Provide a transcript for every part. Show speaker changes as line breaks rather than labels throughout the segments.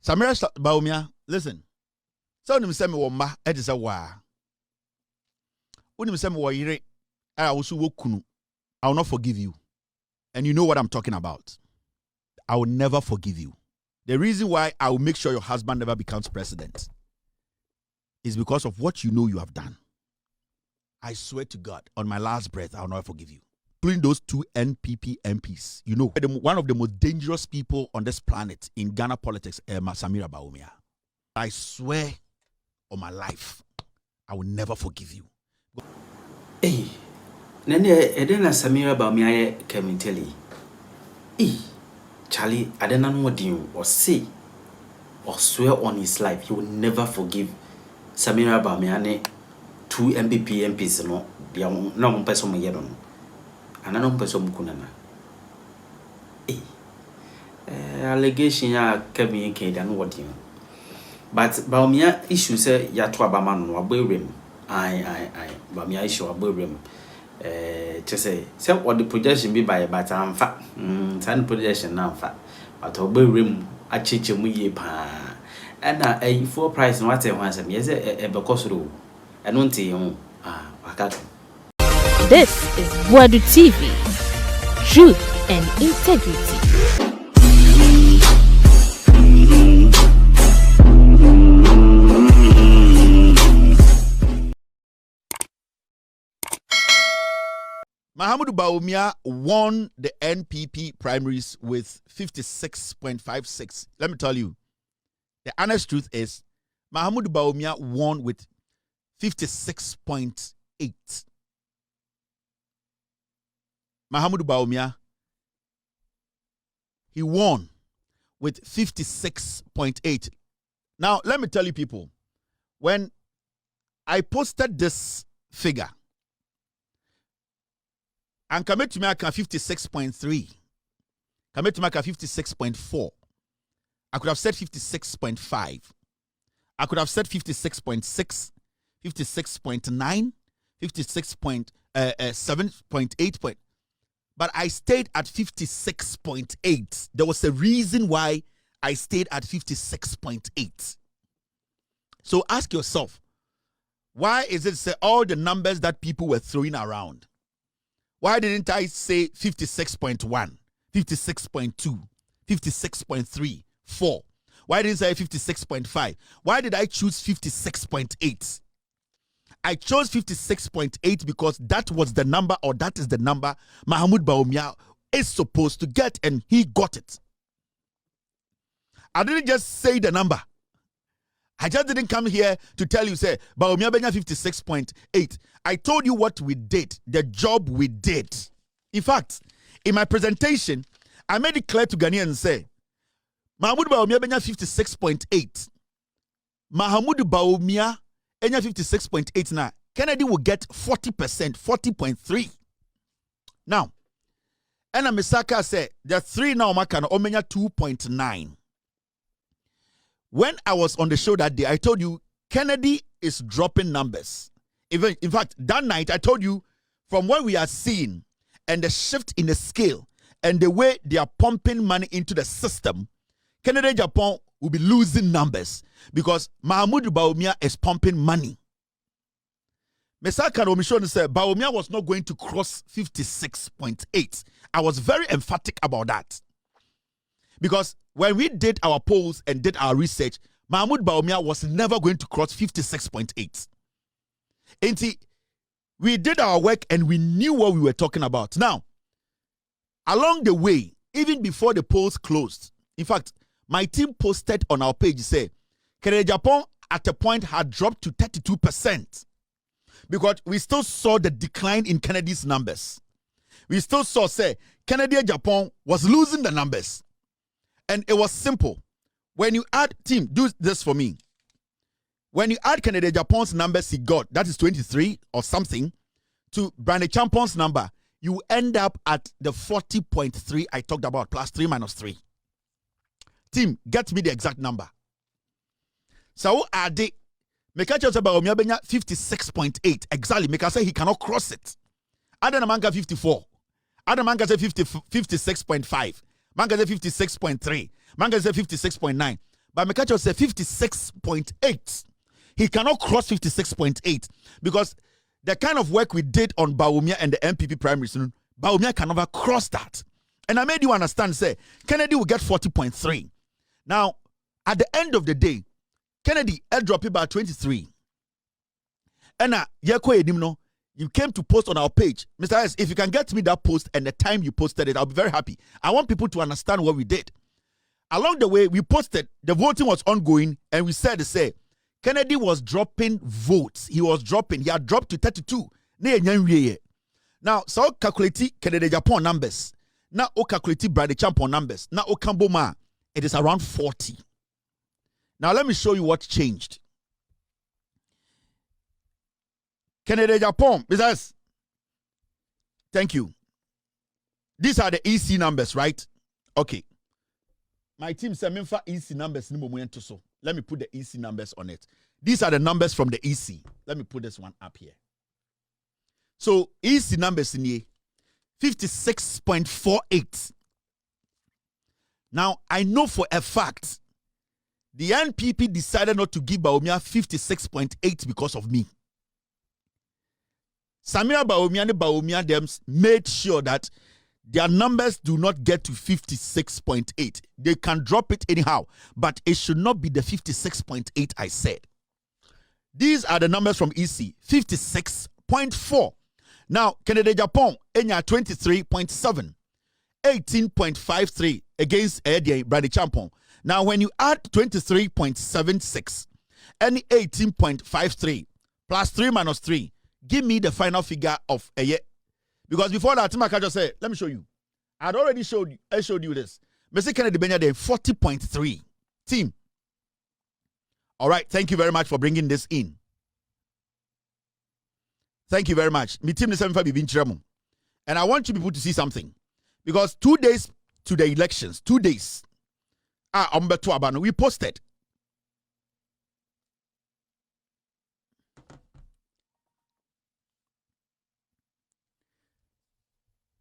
Samira Bawumia, listen. So nim say me wo ma e say wa. Unim say me wo yire I will kunu. I will not forgive you. And you know what I'm talking about. I will never forgive you. The reason why I will make sure your husband never becomes president is because of what you know you have done. I swear to God, on my last breath, I will not forgive you. Including those 2 NPP MPs. You know, one of the most dangerous people on this planet in Ghana politics, Samira Bawumia. I swear on my life, I will never forgive you.
Hey, Nene, Edena Samira Bawumia Kevin Taylor. Hey, Charlie, I don't know what you or say or swear on his life he will never forgive Samira Bawumia 2 NPP MPs. No, they are no person me yedon. And I don't person kunana. Hey, allegation ya Kevin Taylor and what you. But Bawumia issue say ya to abaman no aberim. I Bawumia issue aberim. To say what the projection be by but I'm fat. San projection now fat. But aberim a chiche mu ye pa. And a full price no what I want some yes a because ro. I don't see wakatu.
This is Boadu TV. Truth and integrity.
Mahamudu Bawumia won the NPP primaries with 56.56. Let me tell you, the honest truth is, Mahamudu Bawumia won with 56.8. Mahamudu Bawumia, he won with 56.8. Now, let me tell you people, when I posted this figure, and commit to make 56.3. Commit to make 56.4. I could have said 56.5. I could have said 56.6, 56.9, 56.7.8. But I stayed at 56.8. There was a reason why I stayed at 56.8. So ask yourself, why is it say all the numbers that people were throwing around? Why didn't I say 56.1, 56.2, 56.3, 4? Why didn't I say 56.5? Why did I choose 56.8? I chose 56.8 because that was the number, or that is the number Mahamudu Bawumia is supposed to get, and he got it. I didn't just say the number. I just didn't come here to tell you, say, Bawumia benya 56.8. I told you what we did, the job we did. In fact, in my presentation, I made it clear to Ghanaians, say, Mahamudu Bawumia benya 56.8. Mahamudu Bawumia benya 56.8 now. Kennedy will get 40%, 40.3. Now, Ena Misaka said, the 3 now makana omenya 2.9. When I was on the show that day, I told you Kennedy is dropping numbers. Even in fact, that night I told you from what we are seeing and the shift in the scale and the way they are pumping money into the system, Kennedy Japan will be losing numbers because Mahamudu Bawumia is pumping money. Mesaka Omishon said Bawumia was not going to cross 56.8. I was very emphatic about that. Because when we did our polls and did our research, Mahamudu Bawumia was never going to cross 56.8. And see, we did our work and we knew what we were talking about. Now, along the way, even before the polls closed, in fact, my team posted on our page, say, Kennedy Japan at a point had dropped to 32%. Because we still saw the decline in Kennedy's numbers. We still saw, say, Kennedy Japan was losing the numbers. And it was simple. When you add, team, do this for me. When you add Kennedy Japan's numbers he got, that is 23 or something, to Bryan Champion's number, you end up at the 40.3 I talked about, plus 3 minus 3. Team, get me the exact number. So add it. Make a choose about Bawumia benya 56.8. Exactly. Make a say he cannot cross it. Adanamanga 54. Adanamanga say 56.5. Manga say 56.3. Manga say 56.9. But Mekacho said 56.8. He cannot cross 56.8 because the kind of work we did on Bawumia and the NPP primaries, Bawumia can never cross that. And I made you understand, say, Kennedy will get 40.3. Now, at the end of the day, Kennedy airdrop about 23. And you came to post on our page. Mr. S, if you can get me that post and the time you posted it, I'll be very happy. I want people to understand what we did. Along the way, we posted, the voting was ongoing, and we said, Kennedy was dropping votes. He had dropped to 32. Now, so calculate Kennedy Japan numbers. Now, calculate Bryan Champion numbers. Now, Kamboma, it is around 40. Now, let me show you what changed. Kennedy Japan, business. Thank you. These are the EC numbers, right? Okay. My team said, Memphis EC numbers. Let me put the EC numbers on it. These are the numbers from the EC. Let me put this one up here. So, EC numbers in here, 56.48. Now, I know for a fact, the NPP decided not to give Bawumia 56.8 because of me. Samira Bawumia and Bawumia them made sure that their numbers do not get to 56.8. They can drop it anyhow, but it should not be the 56.8 I said. These are the numbers from EC, 56.4. Now, Kennedy Japan, Enya 23.7, 18.53 against Bryan Champion. Now, when you add 23.76 and 18.53 plus 3 minus 3, give me the final figure of a year. Because before that, Timaka just said, let me show you. I showed you this. Mr. Kennedy Benya there, 40.3. Team. All right, thank you very much for bringing this in. Thank you very much. My team is and I want you people to see something. Because 2 days to the elections, 2 days, we posted.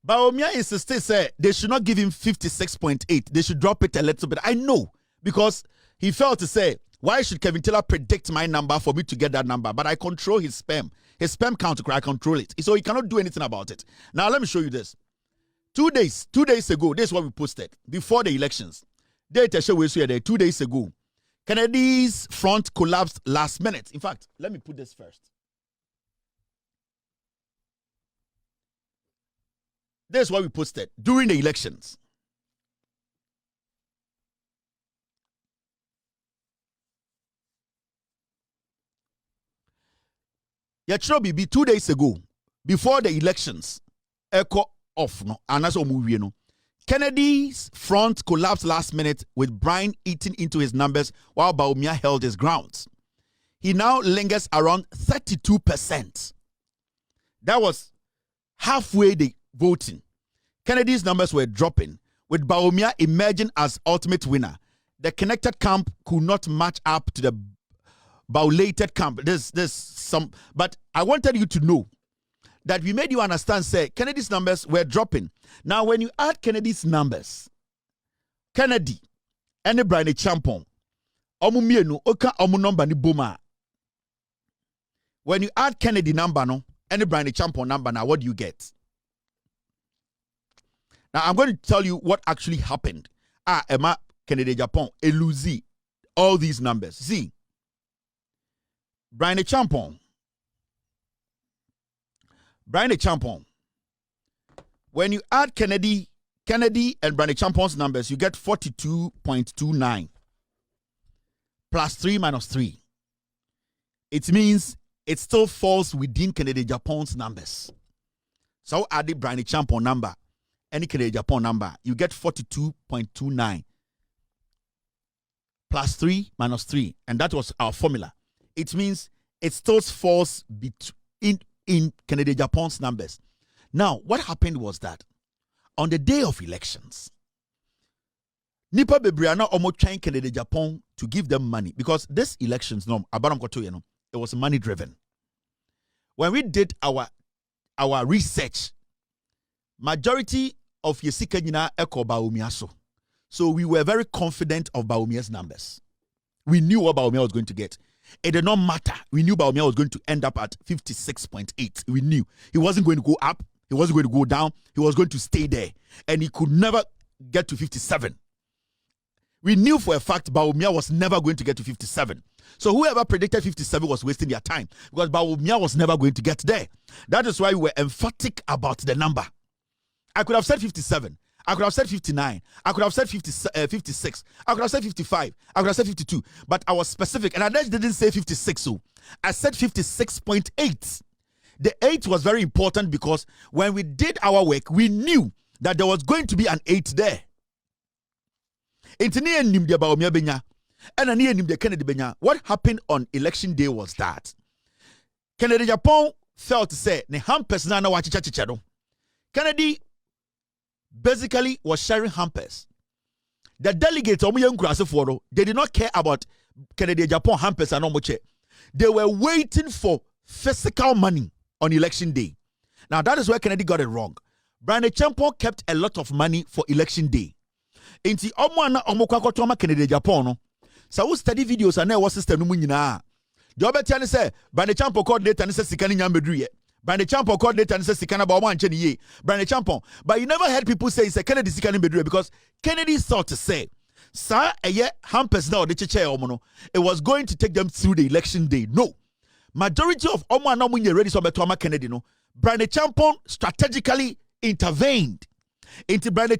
Bawumia insisted, say they should not give him 56.8. They should drop it a little bit. I know, because he felt to say, why should Kevin Taylor predict my number for me to get that number? But I control his spam. His spam count, I control it. So he cannot do anything about it. Now, let me show you this. 2 days ago, this is what we posted before the elections. Data show we there 2 days ago. Kennedy's front collapsed last minute. In fact, let me put this first. This is what we posted during the elections. Yachro BB 2 days ago, before the elections, echo off no, and that's what movie no. Kennedy's front collapsed last minute with Bryan eating into his numbers while Bawumia held his grounds. He now lingers around 32%. That was halfway the voting. Kennedy's numbers were dropping, with Bawumia emerging as ultimate winner. The connected camp could not match up to the Bawulated camp. There's some, but I wanted you to know that we made you understand, say, Kennedy's numbers were dropping. Now, when you add Kennedy's numbers, Kennedy and Bryan Champion, number ni boma. When you add Kennedy number no, and Bryan Champion number, now what do you get? Now, I'm going to tell you what actually happened. Emma Kennedy Japan, Eluzi, all these numbers. See, Bryan Champion. When you add Kennedy and Bryan Champion's numbers, you get 42.29 plus 3 minus 3. It means it still falls within Kennedy Japan's numbers. So add the Bryan Champion number, any Kennedy Japan number, you get 42.29 plus 3 minus 3. And that was our formula. It means it still falls in Kennedy Japan's numbers. Now, what happened was that on the day of elections, Nipa Bebriana almost trying Kennedy Japan to give them money because this elections, it was money driven. When we did our research, majority of Yesika Nina Eko Bawumia so we were very confident of Bawumia's numbers. We knew what Bawumia was going to get. It did not matter. We knew Bawumia was going to end up at 56.8. We knew he wasn't going to go up. He wasn't going to go down. He was going to stay there. And he could never get to 57. We knew for a fact Bawumia was never going to get to 57. So whoever predicted 57 was wasting their time, because Bawumia was never going to get there. That is why we were emphatic about the number. I could have said 57. I could have said 59. I could have said 56. I could have said 55. I could have said 52. But I was specific. And I just didn't say 56. So I said 56.8. The 8 was very important because when we did our work, we knew that there was going to be an 8 there. What happened on election day was that Kennedy Japan felt to say ne hampers na wachicha. Kennedy basically was sharing hampers. The delegates, they did not care about Kennedy Japan hampers and omoche. They were waiting for physical money on election day. Now that is where Kennedy got it wrong. Bryan kept a lot of money for election day. Inti omwana omokwakotoma Kennedy Japan no. So we study videos and now system no nyina. The obetiane say Bryan coordinator and say sikani nyambedruye. Bryan coordinator and say sikana ba omo anche ni ye. Bryan but you never heard people say it's a Kennedy sikani bedruye because Kennedy thought to say sir eye hampers now the cheche omo no. It was going to take them through the election day. No. Majority of omo na omo ready so betoma Kennedy no. Bryan strategically intervened. Into Bryan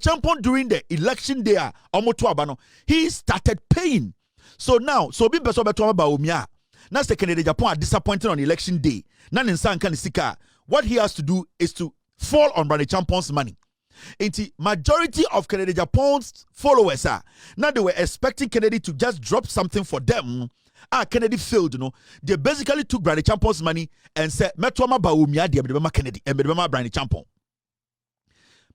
during the election day, he started paying. So now, so be beso beto Bawumia. Now the Kennedy Japan are disappointed on election day. What he has to do is to fall on Bryan money. Into majority of Kennedy Japan's followers are now they were expecting Kennedy to just drop something for them. Kennedy failed, you know. They basically took Bryan money and said, "Metoma Bawumia, the Kennedy, and Bryan Champion."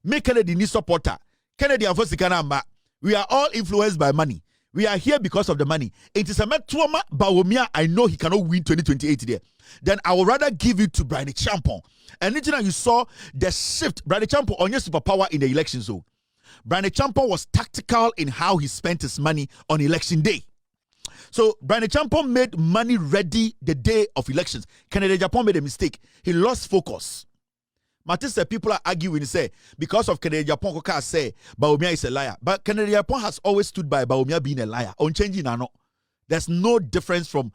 Make Kennedy ni supporter. Kennedy and Fosikana, we are all influenced by money. We are here because of the money. It is a Metwama Bawumia. I know he cannot win 2028 there. Then I would rather give it to Bryan Champion. And you saw the shift. Bryan Champion on your superpower in the election zone. Bryan Champion was tactical in how he spent his money on election day. So Bryan Champion made money ready the day of elections. Kennedy Japan made a mistake. He lost focus. Matisse, people are arguing, say, because of Kennedy Japan, say Bawumia is a liar. But Kennedy Japan has always stood by Bawumia being a liar. On changing or not. There's no difference from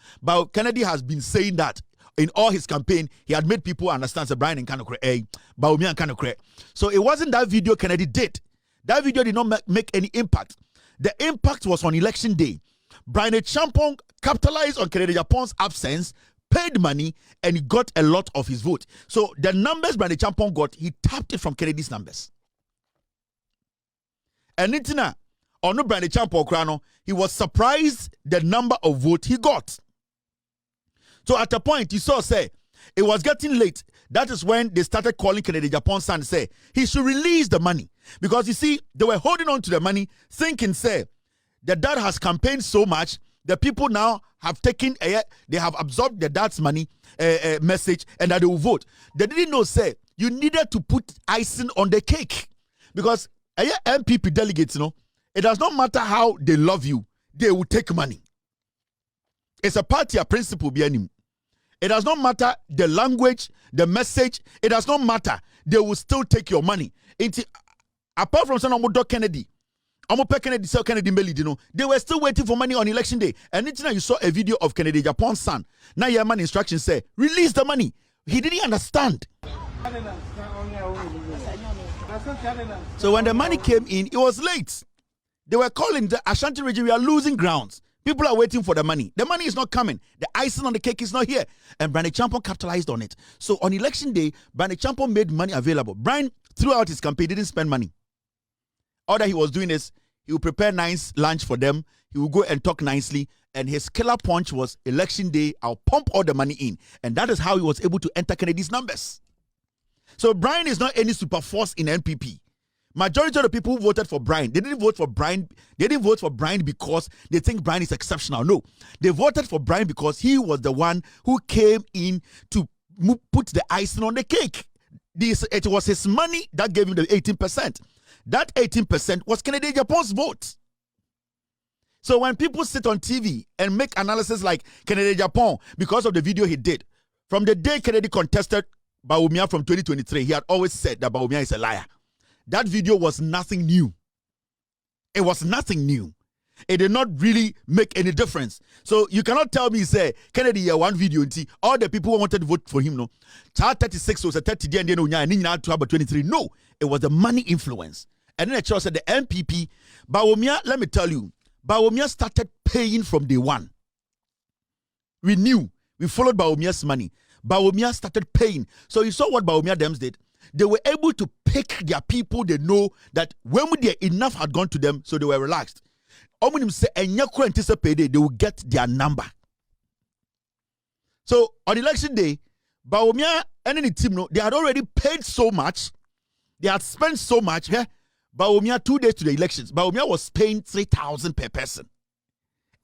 Kennedy has been saying that in all his campaign, he had made people understand that Bryan and Bawumia and Kanokre. So it wasn't that video Kennedy did. That video did not make any impact. The impact was on election day. Bryan Champion capitalized on Kennedy Japan's absence, paid money, and he got a lot of his vote. So the numbers Bryan Champion got, he tapped it from Kennedy's numbers. And Nitina, on Bryan Champion, he was surprised the number of votes he got. So at a point, you saw, say, it was getting late. That is when they started calling Kennedy Japan's son, say, he should release the money. Because you see, they were holding on to the money, thinking, say, the dad has campaigned so much, the people now have taken, they have absorbed the dad's money message and that they will vote. They didn't know, say, you needed to put icing on the cake. Because NPP delegates, you know, it does not matter how they love you, they will take money. It's a party, a principle behind him. It does not matter the language, the message, it does not matter. They will still take your money. Apart from Senator Kennedy, they were still waiting for money on election day. And you saw a video of Kennedy Japan's son. Now your man instructions say, release the money. He didn't understand. So when the money came in, it was late. They were calling the Ashanti region, we are losing grounds. People are waiting for the money. The money is not coming. The icing on the cake is not here. And Bryan Champion capitalized on it. So on election day, Bryan Champion made money available. Bryan, throughout his campaign, didn't spend money. All that he was doing is, he would prepare nice lunch for them. He would go and talk nicely. And his killer punch was, election day, I'll pump all the money in. And that is how he was able to enter Kennedy's numbers. So Bryan is not any super force in NPP. Majority of the people who voted for Bryan, they didn't vote for Bryan. They didn't vote for Bryan because they think Bryan is exceptional. No, they voted for Bryan because he was the one who came in to put the icing on the cake. It was his money that gave him the 18%. That 18% was Kennedy Japan's vote. So when people sit on TV and make analysis like Kennedy Japan because of the video he did, from the day Kennedy contested Bawumia from 2023, he had always said that Bawumia is a liar. That video was nothing new. It was nothing new. It did not really make any difference. So you cannot tell me, say, Kennedy here one video, and see all the people who wanted to vote for him, no. Child 36 was a 30 day and then 23. No, it was the money influence. And then the church said the NPP, Bawumia, let me tell you, Bawumia started paying from day one. We knew. We followed Bawumia's money. Bawumia started paying. So you saw what Bawumia Dems did. They were able to pick their people. They know that when enough had gone to them, so they were relaxed. Omunim say they will get their number. So on election day, Bawumia and any team, they had already paid so much. They had spent so much. Bawumia 2 days to the elections, Bawumia was paying 3,000 per person.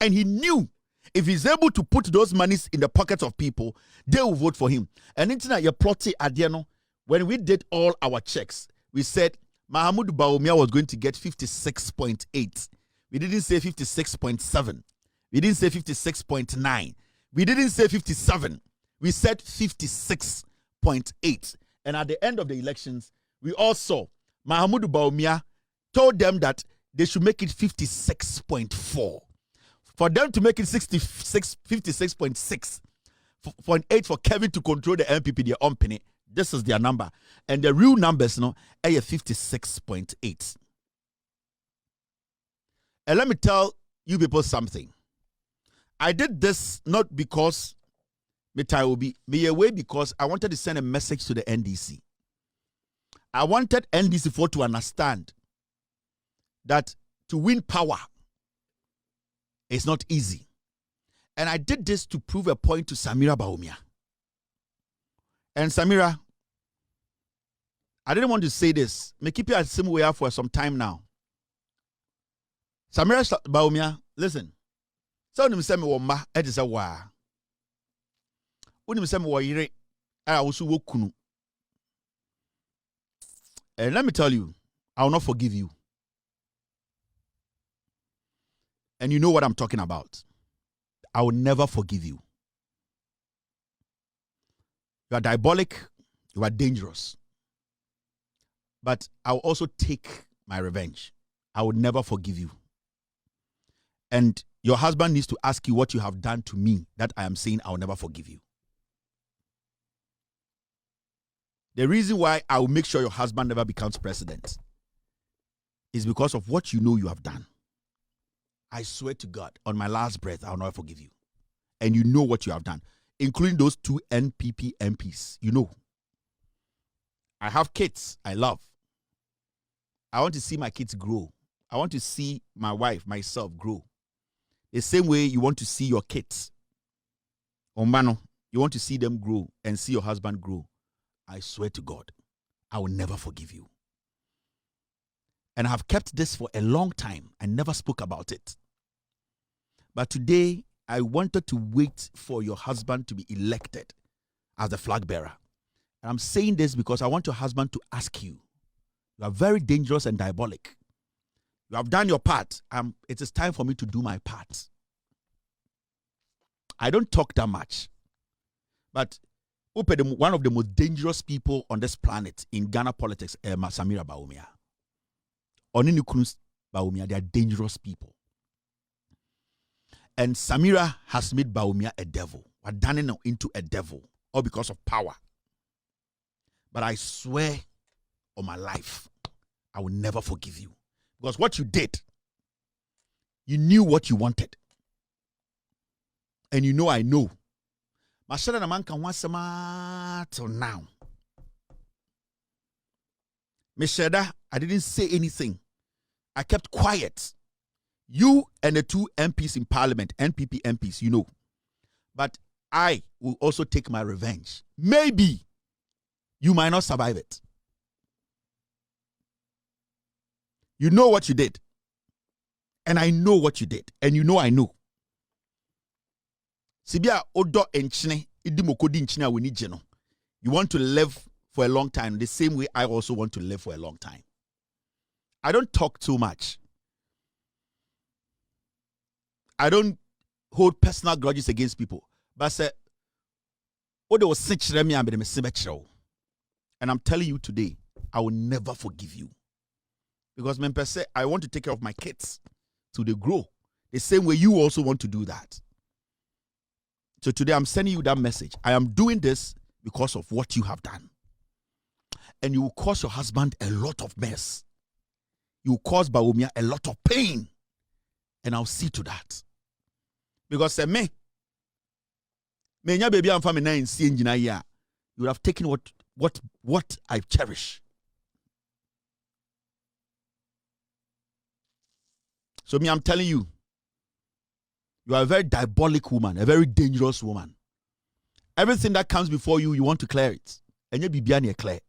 And he knew if he's able to put those monies in the pockets of people, they will vote for him. And internet, you plotted Adiano. When we did all our checks, we said Mahamudu Bawumia was going to get 56.8. We didn't say 56.7. We didn't say 56.9. We didn't say 57. We said 56.8. And at the end of the elections, we all saw Mahamudu Bawumia told them that they should make it 56.4. For them to make it 56.6 for Kevin to control the NPP, their own penny. This is their number. And the real numbers, are 56.8. And let me tell you people something. I did this not because I will be away, because I wanted to send a message to the NDC. I wanted NDC to understand that to win power is not easy. And I did this to prove a point to Samira Bawumia. And Samira, I didn't want to say this. Me keep you at the same way for some time now. Samira Bawumia, listen. So you say me woma, it is a wa. You say me wa yire, I also wo kunu. And let me tell you, I will not forgive you. And you know what I'm talking about. I will never forgive you. You are diabolic. You are dangerous. But I will also take my revenge. I will never forgive you. And your husband needs to ask you what you have done to me that I am saying I will never forgive you. The reason why I will make sure your husband never becomes president is because of what you know you have done. I swear to God, on my last breath, I will never forgive you. And you know what you have done, including those 2 NPP MPs. You know. I have kids I love. I want to see my kids grow. I want to see my wife, myself grow. The same way you want to see your kids. Ombano, you want to see them grow and see your husband grow. I swear to God, I will never forgive you. And I have kept this for a long time. I never spoke about it. But today, I wanted to wait for your husband to be elected as the flag bearer. And I'm saying this because I want your husband to ask you. You are very dangerous and diabolic. You have done your part. It is time for me to do my part. I don't talk that much. But one of the most dangerous people on this planet in Ghana politics, Samira Bawumia. Oninukunus Bawumia, they are dangerous people. And Samira has made Bawumia a devil. We're turning him into a devil, all because of power. But I swear on my life, I will never forgive you. Because what you did, you knew what you wanted. And you know I know. Mashada na man can wasama till now. Meshada, I didn't say anything. I kept quiet. You and the 2 MPs in Parliament, NPP MPs, you know. But I will also take my revenge. Maybe you might not survive it. You know what you did. And I know what you did. And you know I know. Sibia odo enchine idimokodi nchine we need jeno. You want to live for a long time the same way I also want to live for a long time. I don't talk too much. I don't hold personal grudges against people. But say, what they was me and I'm telling you today, I will never forgive you. Because I want to take care of my kids till they grow. The same way you also want to do that. So today I'm sending you that message. I am doing this because of what you have done. And you will cause your husband a lot of mess. You will cause Bawumia a lot of pain. And I'll see to that. Because me baby I'm from a you would have taken what I cherish. So I'm telling you, you are a very diabolic woman, a very dangerous woman. Everything that comes before you, you want to clear it. And you be clear.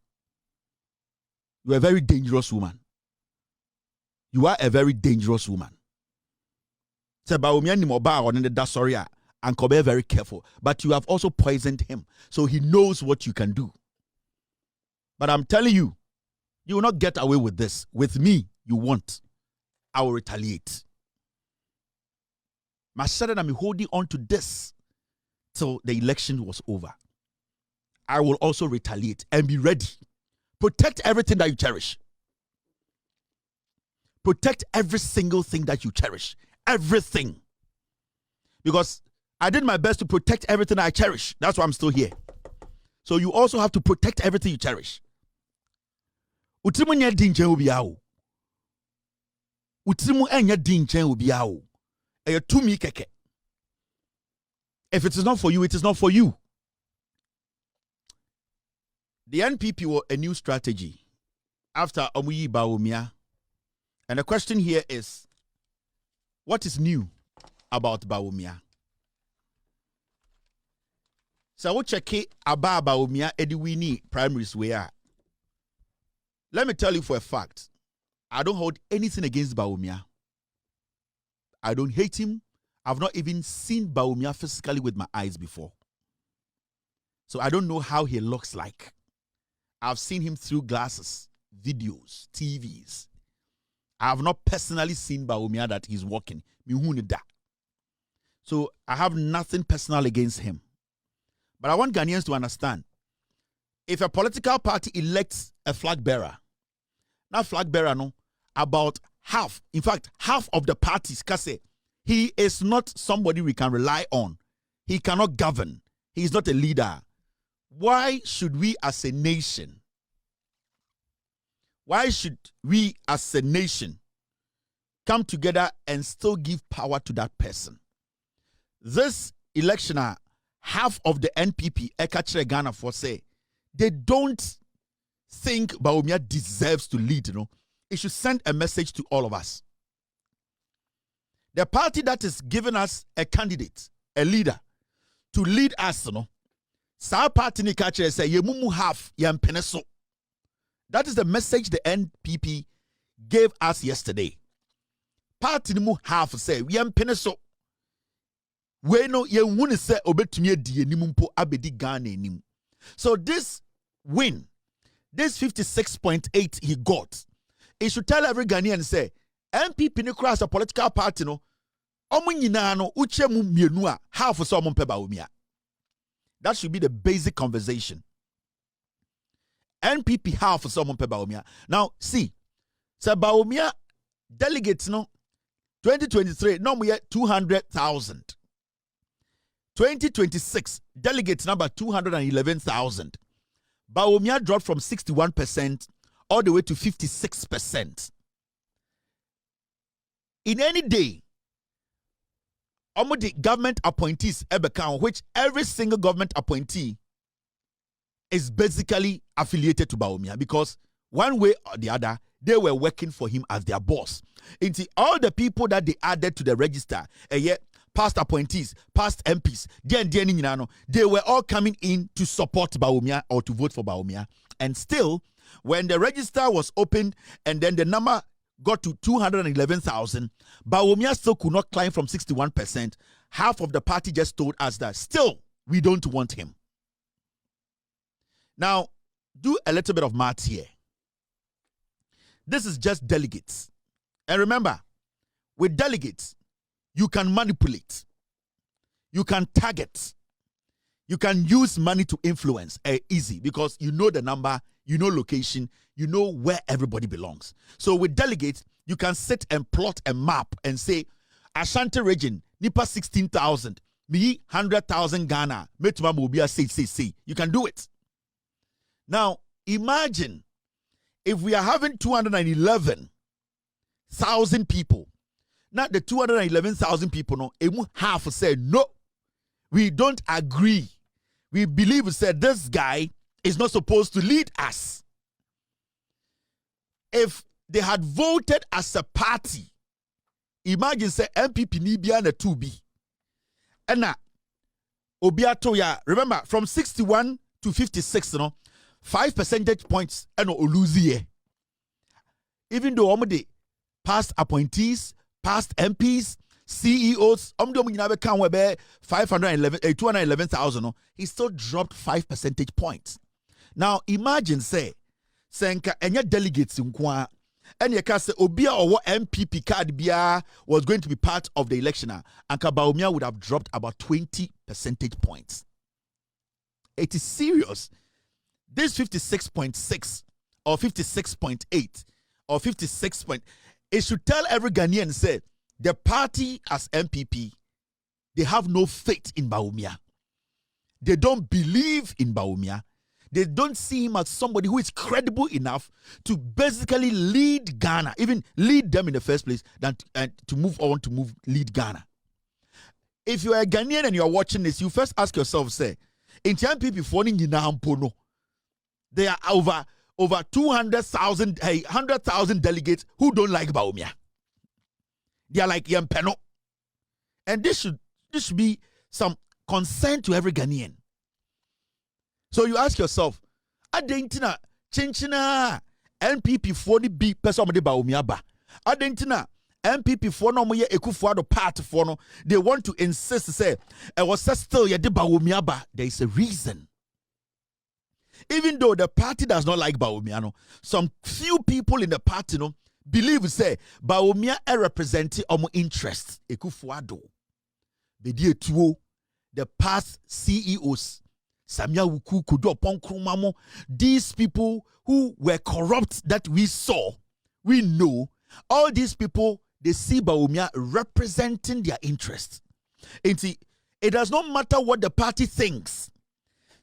You are a very dangerous woman. You are a very dangerous woman. Say Bawumia ni moba on the sorry and be very careful. But you have also poisoned him. So he knows what you can do. But I'm telling you, you will not get away with this. With me, you won't. I will retaliate. My son, I'm holding on to this till the election was over. I will also retaliate and be ready. Protect everything that you cherish. Protect every single thing that you cherish. Everything. Because I did my best to protect everything I cherish. That's why I'm still here. So you also have to protect everything you cherish. Utimu nya dinche obiawo. Utimu enya dinche obiawo. Tumi keke. If it is not for you, it is not for you. The NPP were a new strategy after Omuyi Bawumia. And the question here is, what is new about Bawumia? So we check about Bawumia Ediwini primaries where. Let me tell you for a fact, I don't hold anything against Bawumia. I don't hate him. I've not even seen Bawumia physically with my eyes before. So I don't know how he looks like. I've seen him through glasses, videos, TVs. I have not personally seen Bawumia that he's walking. So I have nothing personal against him. But I want Ghanaians to understand, if a political party elects a flag bearer, not flag bearer, no, about half, in fact, half of the parties can say, he is not somebody we can rely on. He cannot govern. He is not a leader. Why should we as a nation, come together and still give power to that person? This electioner, half of the NPP, Ekachere Ghana for say, they don't think Bawumia deserves to lead, you know. It should send a message to all of us. The party that is giving us a candidate, a leader, to lead us, you know, sa party ni kachere say yemumu half yampeneso. That is the message the NPP gave us yesterday. Party ni mu half say yampeneso. We no yewuni say obetumi di enimumpo abedi Ghana enim. So this win, this 56.8 he got, he should tell every Ghanaian say NPP ni cross a political party no omo nyina no uche mu mienu a half so omo pe Bawumia. That should be the basic conversation. NPP half so omo pe Bawumia. Now see, so Bawumia delegates no 2023 no we 200,000. 2026 delegates number 211,000. Bawumia dropped from 61% all the way to 56%. In any day, the government appointees ebekam, which every single government appointee is basically affiliated to Bawumia, because one way or the other, they were working for him as their boss. Into all the people that they added to the register, past appointees, past MPs, they were all coming in to support Bawumia or to vote for Bawumia. And still, when the register was opened and then the number got to 211,000, Bawumia still could not climb from 61%. Half of the party just told us that still we don't want him. Now, do a little bit of math here. This is just delegates. And remember, with delegates, you can manipulate, you can target, you can use money to influence. Easy, because you know the number, you know location, you know where everybody belongs. So with delegates, you can sit and plot a map and say, Ashanti region, Nipa 16,000, me 100,000 Ghana, Metuma Mobia say. You can do it. Now, imagine if we are having 211,000 people. Not the 211,000 people, no, half said, no, we don't agree. We believe, said, this guy is not supposed to lead us. If they had voted as a party, imagine, say, NPP Nibia and a 2B. And now, Obiatoya, remember, from 61 to 56, 5 percentage points, and Oluzie. Even though the past appointees, past MPs, CEOs, 211,000, he still dropped 5 percentage points. Now imagine, say, Senka and your delegates in Kwa, and your cast Obia or what NPP card Bia was going to be part of the election, and Bawumia would have dropped about 20 percentage points. It is serious. This 56.6 or 56.8 or 56. It should tell every Ghanaian, say, the party as NPP, they have no faith in Bawumia. They don't believe in Bawumia. They don't see him as somebody who is credible enough to basically lead Ghana, even lead them in the first place, than to move on to lead Ghana. If you are a Ghanaian and you are watching this, you first ask yourself, say, in NPP for Pono, there are over 200,000, 100,000 delegates who don't like Bawumia. They are like Yempeno. And this should be some concern to every Ghanaian. So you ask yourself, Adentina, Chinchina, NPP 40B, person of the Bawumia ba. Adentina, NPP for no more Ekufuado part for no. They want to insist, say, I was still ya de Bawumia ba. There is a reason. Even though the party does not like Bawumia, some few people in the party believe, say, Bawumia representing omo interest. Ekufuado. Bedie tuo, the past CEOs, Samia Wuku, Kudo Ponkrumamo, these people who were corrupt that we saw, we know, all these people, they see Bawumia representing their interest. It does not matter what the party thinks.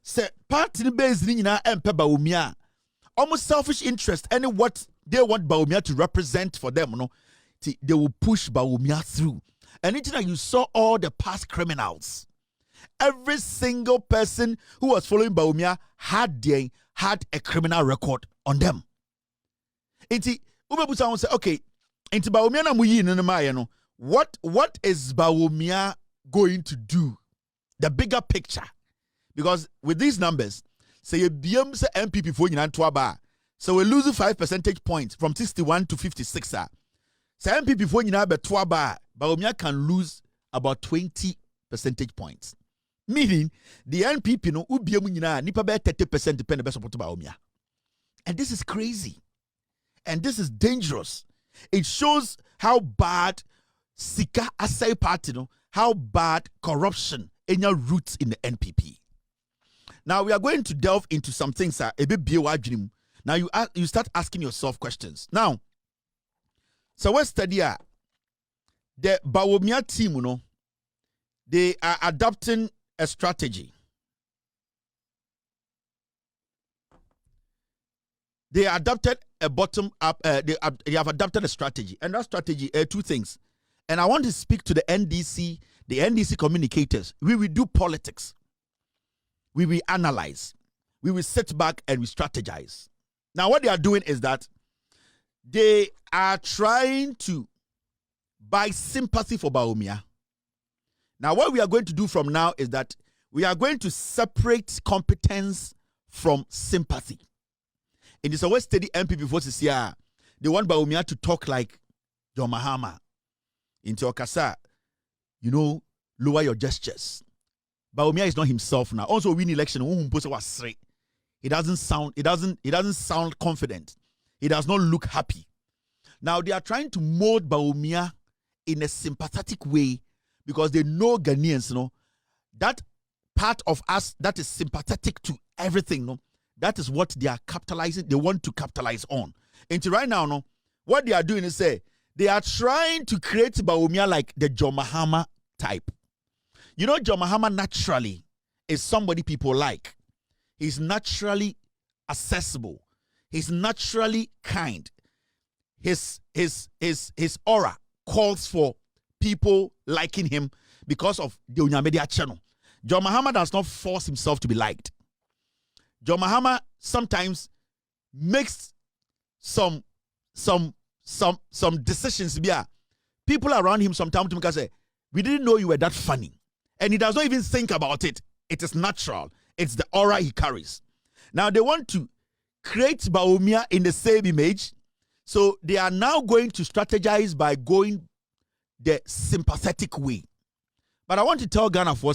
Say party based na empe Bawumia, almost selfish interest, and what they want Bawumia to represent for them, they will push Bawumia through. And you saw all the past criminals. Every single person who was following Bawumia had a criminal record on them. Ubebusa say, okay, Bawumia na muyi no what is Bawumia going to do? The bigger picture. Because with these numbers, say BM say NPP for you so we lose 5 percentage points from 61 to 56. Say NPP for you Bawumia can lose about 20 percentage points. Meaning the NPP no BM nipa be 30% depend be support Bawumia. And this is crazy. And this is dangerous. It shows how bad Sika Asai Party, how bad corruption in your roots in the NPP. Now we are going to delve into some things a bit dream. Now you start asking yourself questions. Now, so what study the Bawumia team, they are adopting a strategy. They adopted a bottom up. They have adopted a strategy, and that strategy two things. And I want to speak to the NDC communicators. We will do politics. We will analyze. We will sit back and we strategize. Now, what they are doing is that they are trying to buy sympathy for Bawumia. Now, what we are going to do from now is that we are going to separate competence from sympathy. In this always steady NPP voices here, they want Bawumia to talk like John Mahama. Into Okasa, lower your gestures. Bawumia is not himself now. Also, win election. He doesn't sound confident. He does not look happy. Now they are trying to mold Bawumia in a sympathetic way because they know Ghanaians, that part of us that is sympathetic to everything, that is what they are capitalizing. They want to capitalize on. And right now, what they are doing is they are trying to create Bawumia like the John Mahama type. John Mahama naturally is somebody people like. He's naturally accessible. He's naturally kind. His aura calls for people liking him because of the Onyamedia channel. John Mahama does not force himself to be liked. John Mahama sometimes makes some decisions. People around him sometimes to say, we didn't know you were that funny. And he does not even think about it. It is natural. It's the aura he carries. Now they want to create Bawumia in the same image. So they are now going to strategize by going the sympathetic way. But I want to tell Ghana for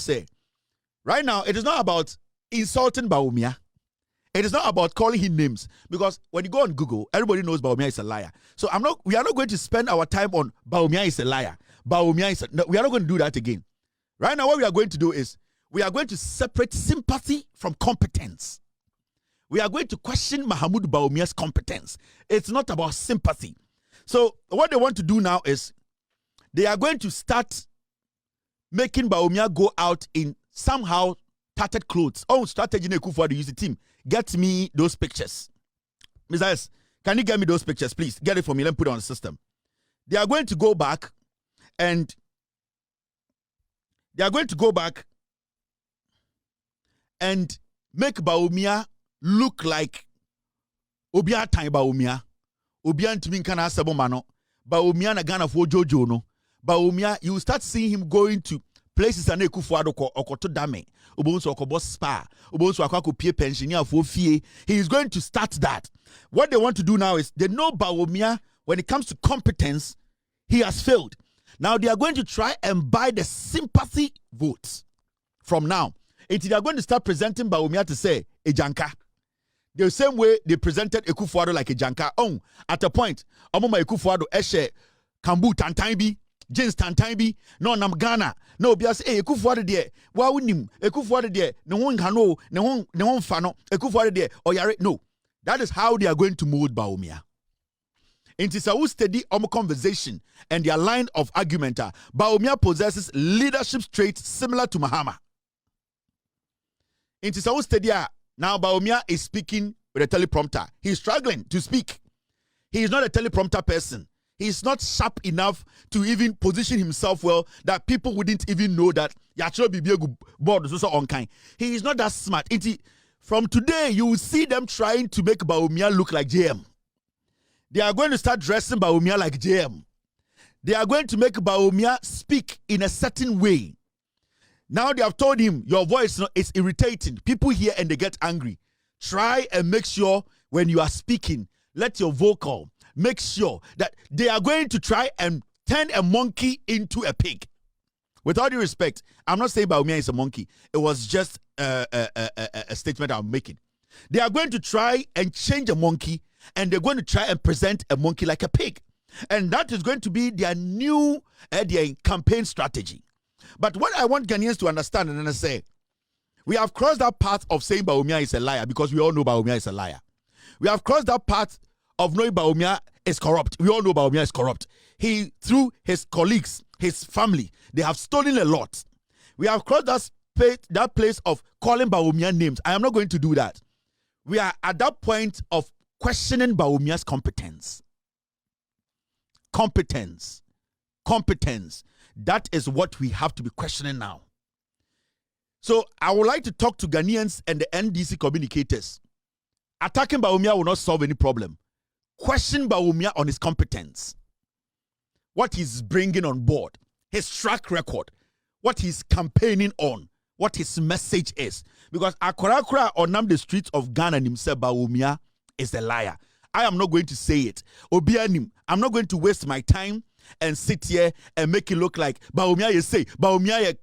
right now, it is not about insulting Bawumia. It is not about calling him names. Because when you go on Google, everybody knows Bawumia is a liar. So we are not going to spend our time on Bawumia is a liar. No, we are not going to do that again. Right now, what we are going to do is we are going to separate sympathy from competence. We are going to question Mahamudu Bawumia's competence. It's not about sympathy. So what they want to do now is they are going to start making Bawumia go out in somehow tattered clothes. Oh, strategy for the use the team. Get me those pictures. Mr. S, can you get me those pictures, please? Get it for me. Let me put it on the system. They are going to go back and make Bawumia look like Obia Time Bawumia. Obia Ntimin Kana Sabomano. Bawumia na Ghana for Jojo no. Bawumia, you start seeing him going to places and Ekufuado Okoto Dame. Ubonso Okobo Spa. Ubonso Akako Pie Pensioner for Fie. He is going to start that. What they want to do now is they know Bawumia, when it comes to competence, he has failed. Now they are going to try and buy the sympathy votes from now. Until they are going to start presenting Bawumia to say, Ejanka. The same way they presented Ekufuado like Ejanka. Oh, at a point, Omoma Ekufuado Eshe, Kambu Tantaibi, James Tantaibi, no Nam Ghana, no Bias, Ekufuado de, Wawunim, Ekufuado de, no one Hano, no one Fano, Ekufuado de, or Yare. No. That is how they are going to mold Bawumia. It is a steady conversation and their line of argument. Bawumia possesses leadership traits similar to Mahama. It is a steady. Now Bawumia is speaking with a teleprompter. He is struggling to speak. He is not a teleprompter person. He is not sharp enough to even position himself well that people wouldn't even know that board is also unkind. He is not that smart. From today, you will see them trying to make Bawumia look like JM. They are going to start dressing Bawumia like JM. They are going to make Bawumia speak in a certain way. Now they have told him, your voice is irritating. People hear and they get angry. Try and make sure when you are speaking, let your vocal, make sure that they are going to try and turn a monkey into a pig. With all due respect, I'm not saying Bawumia is a monkey. It was just a statement I'm making. They are going to try and change a monkey, and they're going to try and present a monkey like a pig. And that is going to be their new their campaign strategy. But what I want Ghanaians to understand and then say, we have crossed that path of saying Bawumia is a liar because we all know Bawumia is a liar. We have crossed that path of knowing Bawumia is corrupt. We all know Bawumia is corrupt. He, through his colleagues, his family, they have stolen a lot. We have crossed that place of calling Bawumia names. I am not going to do that. We are at that point of questioning Bawumia's competence. Competence. That is what we have to be questioning now. So I would like to talk to Ghanaians and the NDC communicators. Attacking Bawumia will not solve any problem. Question Bawumia on his competence. What he's bringing on board. His track record. What he's campaigning on. What his message is. Because Akorakora on the streets of Ghana and himself, Bawumia is a liar. I am not going to say it. Obianim, I'm not going to waste my time and sit here and make it look like Bawumia you say, Bawumia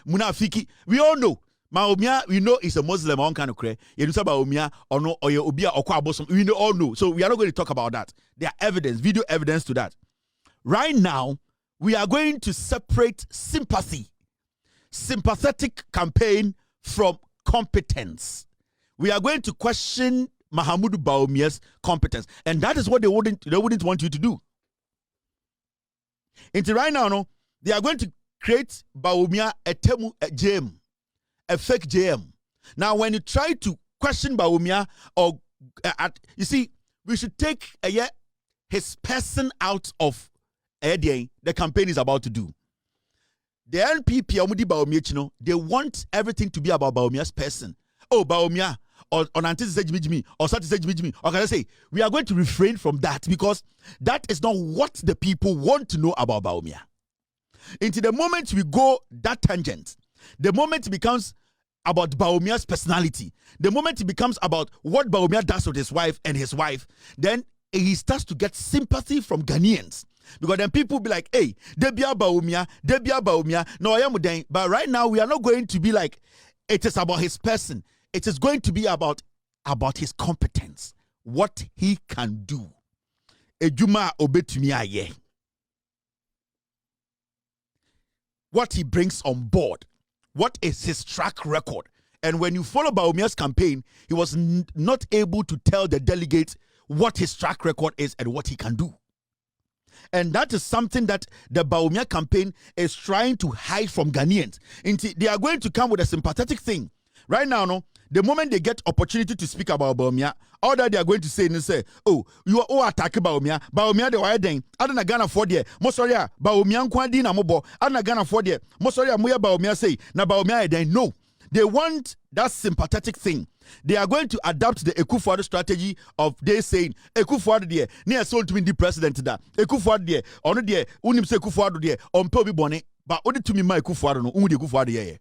munafiki. We all know. Bawumia, we know is a Muslim on kind of cray. You say Bawumia or no or Obia or Kwabosom. We all know. So we are not going to talk about that. There are evidence, video evidence to that. Right now, we are going to separate sympathetic campaign from competence. We are going to question Mahamudu Bawumia's competence, and that is what they wouldn't want you to do. Until right now, no, they are going to create Bawumia a JM, a fake JM. Now, when you try to question Bawumia, or you see, we should take his person out of the campaign is about to do. The NPP, they want everything to be about Bawumia's person. Oh, Bawumia, or me, or me, or can I say, we are going to refrain from that because that is not what the people want to know about Bawumia. Into the moment we go that tangent, the moment it becomes about Bawumia's personality, the moment it becomes about what Bawumia does with his wife and his wife, then he starts to get sympathy from Ghanaians. Because then people be like, hey, Debia Bawumia, no, I am then. But right now, we are not going to be like, it is about his person. It is going to be about his competence, what he can do. Ejuma obetumi aye. What he brings on board. What is his track record? And when you follow Bawumia's campaign, he was not able to tell the delegates what his track record is and what he can do. And that is something that the Bawumia campaign is trying to hide from Ghanaians. They are going to come with a sympathetic thing. Right now, no, the moment they get opportunity to speak about Bawumia, all that they are going to say is say, oh, you are all attacking Bawumia. Bawumia the wire then. I don't Ghana for there. Mosoria Bawumia kwandi na mobo. I don't Ghana for there. Mosoria muya Bawumia say na Bawumia then. No, they want that sympathetic thing. They are going to adopt the Ekufuado strategy of they saying Ekufuado there near sold to be the president da Ekufuado there ono there unim se Ekufuado there on pe obi bone but odi to me my Ekufuado no unu de Ekufuado there.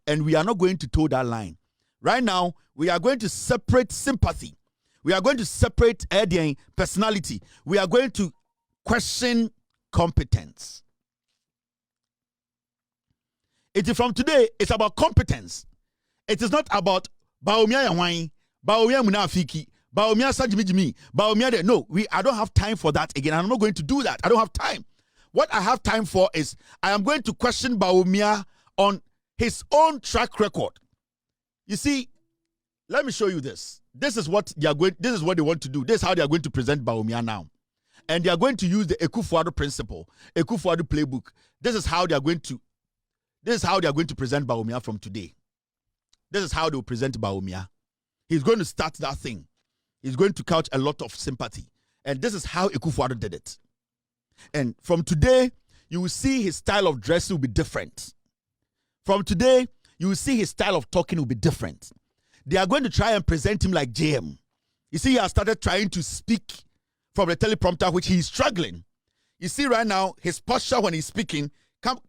And we are not going to toe that line. Right now, we are going to separate sympathy. We are going to separate personality. We are going to question competence. It is from today, it's about competence. It is not about Bawumia Yawai, Bawumia Munafiki, Bawumia Sajimijimi, Bawumia de. No, I don't have time for that again. I'm not going to do that. I don't have time. What I have time for is I am going to question Bawumia on his own track record. You see, let me show you this. This is what they want to do. This is how they are going to present Bawumia now. And they are going to use the Ekufuado principle, Ekufuado playbook. This is how they are going to present Bawumia from today. This is how they will present Bawumia. He's going to start that thing. He's going to couch a lot of sympathy. And this is how Ekufuado did it. And from today, you will see his style of dressing will be different. From today, you will see his style of talking will be different. They are going to try and present him like JM. You see, he has started trying to speak from the teleprompter, which he is struggling. You see right now, his posture when he's speaking,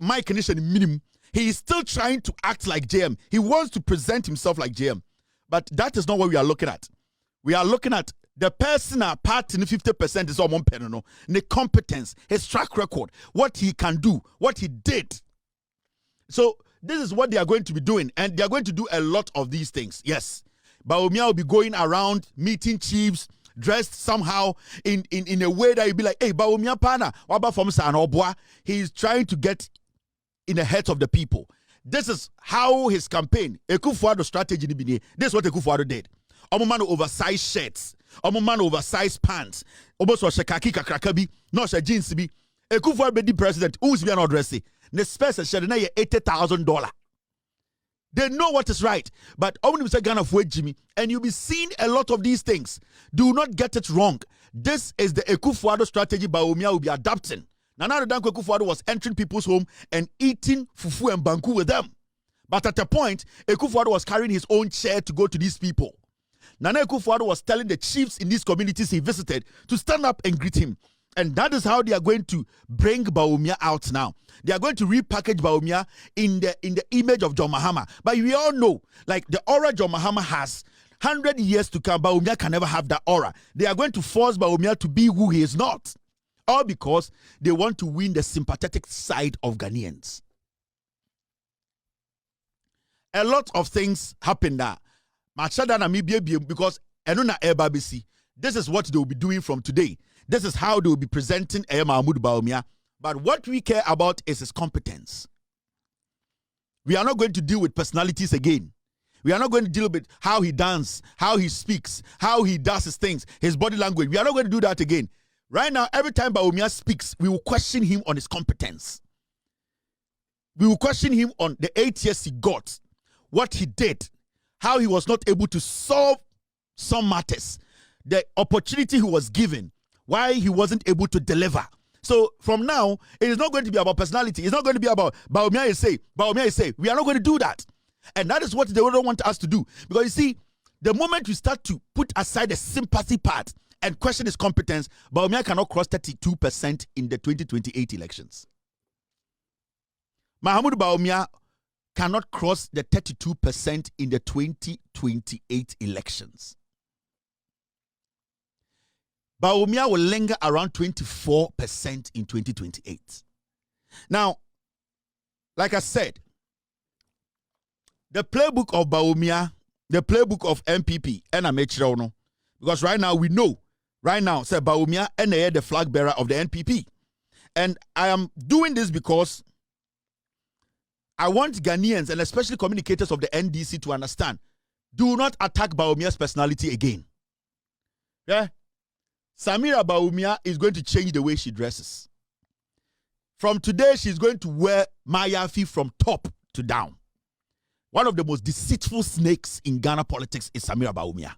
mic condition minimum, he is still trying to act like JM. He wants to present himself like JM. But that is not what we are looking at. We are looking at the person part in 50% is all one pen, no? The competence, his track record, what he can do, what he did. So this is what they are going to be doing, and they are going to do a lot of these things. Yes, Bawumia will be going around meeting chiefs, dressed somehow in a way that you'll be like, hey, Bawumia pana, waba from San Obwa. He is trying to get in the heads of the people. This is how his campaign, Ekufuado strategy, this is what Ekufuado did. Man oversized shirts, man oversized pants, almost was a kaki kakrakabi, not a jeans be. Ekufuado be the president, who's be an addressee. The space is $80,000. They know what is right, but only say Ghana for Jimmy, and you'll be seeing a lot of these things. Do not get it wrong. This is the Ekufuado strategy Bawumia will be adapting. Nana Danko Ekufuado was entering people's home and eating fufu and banku with them. But at a point, Ekufuado was carrying his own chair to go to these people. Nana Ekufuado was telling the chiefs in these communities he visited to stand up and greet him. And that is how they are going to bring Bawumia out now. They are going to repackage Bawumia in the image of John Mahama. But we all know, like the aura John Mahama has, 100 years to come, Bawumia can never have that aura. They are going to force Bawumia to be who he is not. All because they want to win the sympathetic side of Ghanaians. A lot of things happen there. Because this is what they will be doing from today. This is how they will be presenting Mahmoud Bawumia But what we care about is his competence. We are not going to deal with personalities again. We are not going to deal with how he dances, how he speaks, how he does his things, his body language. We are not going to do that again. Right now, every time Bawumia speaks, we will question him on his competence. We will question him on the 8 years he got, what he did, how he was not able to solve some matters, the opportunity he was given, why he wasn't able to deliver. So from now, it is not going to be about personality. It's not going to be about Bawumia is say, Bawumia is say. We are not going to do that. And that is what they don't want us to do. Because you see, the moment we start to put aside the sympathy part and question his competence, Bawumia cannot cross 32% in the 2028 elections. Mahamudu Bawumia cannot cross the 32% in the 2028 elections. Bawumia will linger around 24% in 2028. Now, like I said, the playbook of Bawumia, the playbook of NPP, and I'm because right now we know, say Bawumia and the flag bearer of the NPP. And I am doing this because I want Ghanaians and especially communicators of the NDC to understand, do not attack Bawumia's personality again. Yeah? Samira Bawumia is going to change the way she dresses. From today, she's going to wear mayafi from top to down. One of the most deceitful snakes in Ghana politics is Samira Bawumia.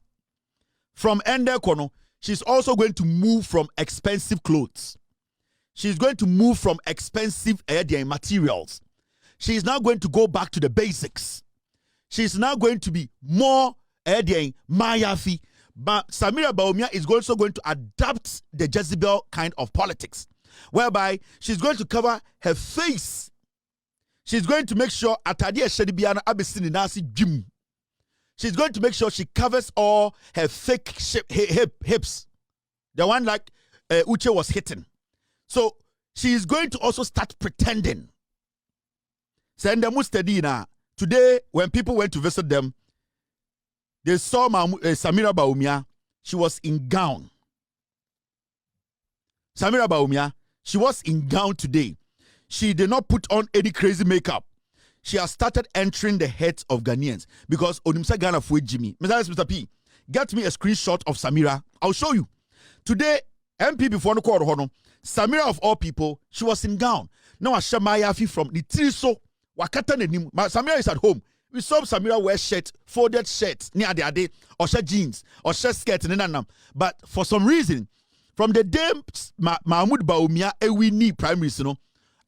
From Ende Kono, she's also going to move from expensive clothes. She's going to move from expensive materials. She's now going to go back to the basics. She's now going to be more mayafi. But Samira Bawumia is also going to adapt the Jezebel kind of politics, whereby she's going to cover her face. She's going to make sure she's going to make sure she covers all her fake hips, the one like Uche was hitting. So she's going to also start pretending. Today, when people went to visit them, they saw Samira Bawumia. She was in gown. Samira Bawumia, she was in gown today. She did not put on any crazy makeup. She has started entering the heads of Ghanaians because Onimsa Ghana Fue Jimmy. Mr. P, get me a screenshot of Samira. I'll show you. Today, MP before the court, Samira of all people, she was in gown. Now I share my yafi from the Triso. Samira is at home. We saw Samira wear shirt, folded shirts, near the day, or shirt jeans, or shirt skirt, but for some reason, from the day Mahmoud Bawumia we need primary, Samira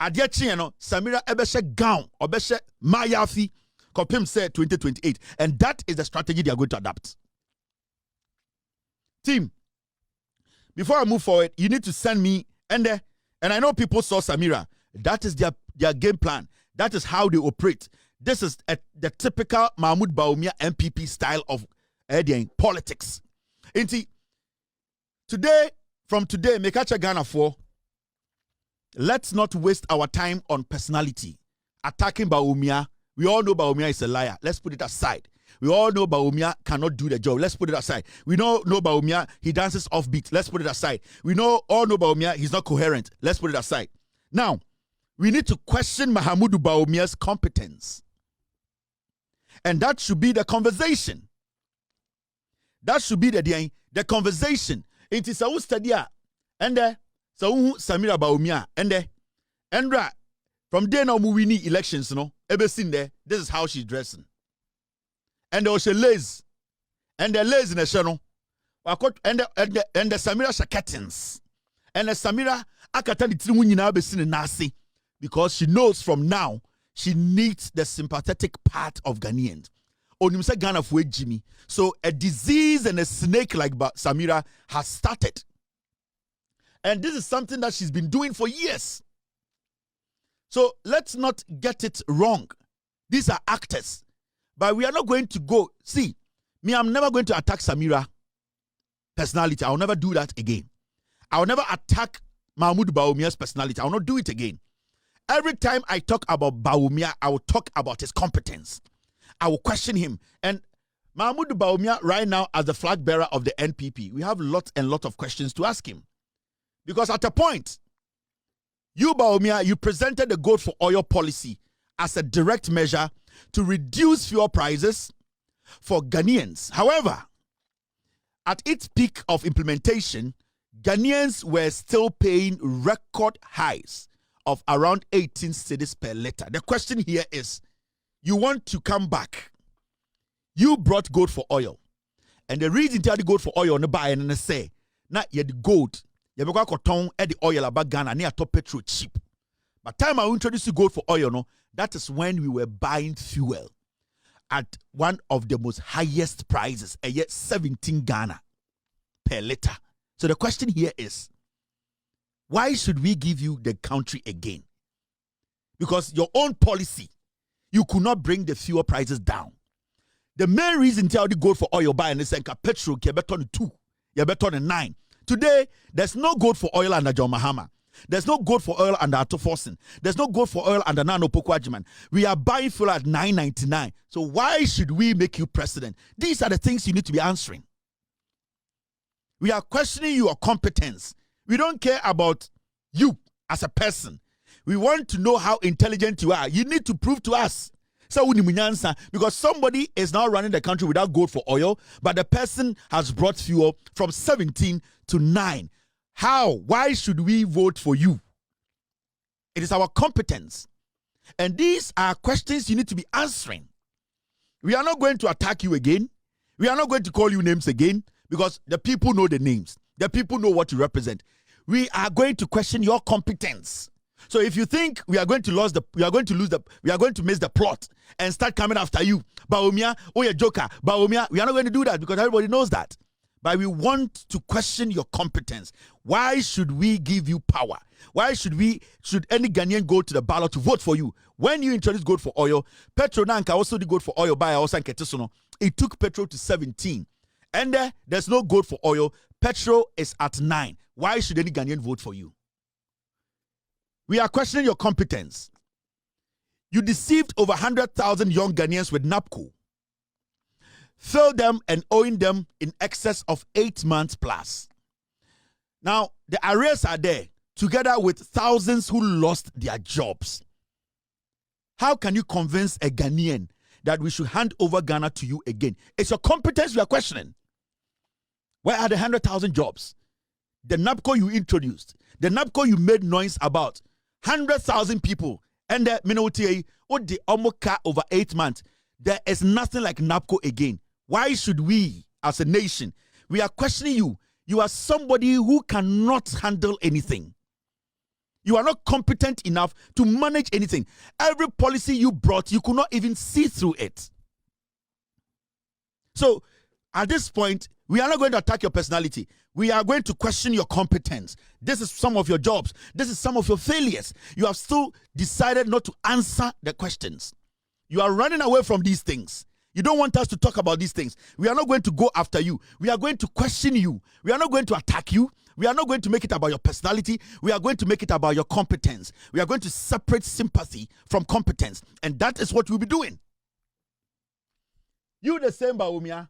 ebeshe gown, or beshe mayafi, Kopim said 2028, and that is the strategy they are going to adapt. Team, before I move forward, you need to send me, and I know people saw Samira. That is their game plan. That is how they operate. This is the typical Mahmoud Bawumia NPP style of politics. From today, Mekacha Ghana for, let's not waste our time on personality. Attacking Bawumia. We all know Bawumia is a liar. Let's put it aside. We all know Bawumia cannot do the job. Let's put it aside. We know Bawumia, he dances offbeat. Let's put it aside. We all know Bawumia, he's not coherent. Let's put it aside. Now, we need to question Mahamudu Bawumia's competence. And that should be the conversation. That should be the conversation. It is a study. And Samira Bawumia. And from there now we need elections, ever seen there. This is how she's dressing. And there was a lace. And the lace in the channel. And the Samira shakatins. And the Samira akatani timunyina be seen nasi. Because she knows from now she needs the sympathetic part of Ghanaians. Onimsa Ghana Fue Jimmy. So a disease and a snake like Samira has started. And this is something that she's been doing for years. So let's not get it wrong. These are actors. But we are not going to go. See, I'm never going to attack Samira personality. I'll never do that again. I'll never attack Mahmoud Bawumia's personality. I'll not do it again. Every time I talk about Bawumia, I will talk about his competence. I will question him. And Mahmoud Bawumia, right now, as the flag bearer of the NPP, we have lots and lots of questions to ask him. Because at a point, You, Bawumia, you presented the gold for oil policy as a direct measure to reduce fuel prices for Ghanaians. However, at its peak of implementation, Ghanaians were still paying record highs of around 18 cedis per litre. The question here is, you want to come back. You brought gold for oil. And the reason you had the gold for oil on the buy and say, na you the gold, you have got the oil about Ghana near top petrol cheap. But time I introduced you gold for oil, no, that is when we were buying fuel at one of the most highest prices, and yet 17 Ghana per litre. So the question here is, why should we give you the country again? Because your own policy, you could not bring the fuel prices down. The main reason tell the gold for oil buy and say petrol you better on 2, you better on 9. Today, there's no gold for oil under John Mahama. There's no gold for oil under Ato Forsen. There's no gold for oil under Nano Pokwajiman. We are buying fuel at $9.99. So why should we make you president? These are the things you need to be answering. We are questioning your competence. We don't care about you as a person. We want to know how intelligent you are. You need to prove to us. So because somebody is now running the country without gold for oil, but the person has brought fuel from 17 to 9. How? Why should we vote for you? It is our competence. And these are questions you need to be answering. We are not going to attack you again. We are not going to call you names again because the people know the names. The people know what you represent. We are going to question your competence. So if you think we are going to miss the plot and start coming after you, Bawumia, oh you joker, Bawumia, we are not going to do that because everybody knows that. But we want to question your competence. Why should we give you power? Why should any Ghanaian go to the ballot to vote for you? When you introduce gold for oil, petrol nanka also the gold for oil by also it took petrol to 17. And there's no gold for oil. Petrol is at 9. Why should any Ghanaian vote for you? We are questioning your competence. You deceived over 100,000 young Ghanaians with NAPCO. Failed them and owing them in excess of 8 months plus. Now, the arrears are there, together with thousands who lost their jobs. How can you convince a Ghanaian that we should hand over Ghana to you again? It's your competence we are questioning. Where are the 100,000 jobs? The NAPCO you introduced, the NAPCO you made noise about, 100,000 people, and the minute the omoka over 8 months. There is nothing like NAPCO again. Why should we, as a nation, we are questioning you? You are somebody who cannot handle anything. You are not competent enough to manage anything. Every policy you brought, you could not even see through it. So, at this point, we are not going to attack your personality. We are going to question your competence. This is some of your jobs. This is some of your failures. You have still decided not to answer the questions. You are running away from these things. You don't want us to talk about these things. We are not going to go after you. We are going to question you. We are not going to attack you. We are not going to make it about your personality. We are going to make it about your competence. We are going to separate sympathy from competence. And that is what we'll be doing. You the same, Bawumia.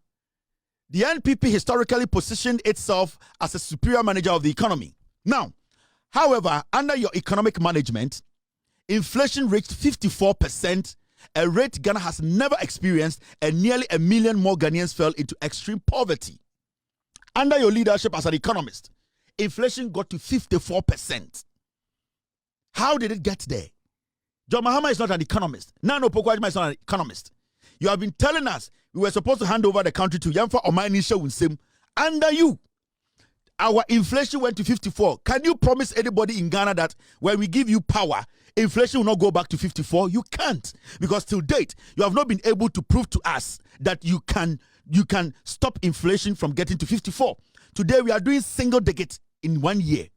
The NPP historically positioned itself as a superior manager of the economy. Now, however, under your economic management, inflation reached 54%, a rate Ghana has never experienced, and nearly 1 million more Ghanaians fell into extreme poverty. Under your leadership as an economist, inflation got to 54%. How did it get there? John Mahama is not an economist. Nano Pokwajiman is not an economist. You have been telling us we were supposed to hand over the country to Yamfa Omani Shewunsim. Under you, our inflation went to 54. Can you promise anybody in Ghana that when we give you power, inflation will not go back to 54? You can't, because till date you have not been able to prove to us that you can stop inflation from getting to 54. Today we are doing single digit in 1 year.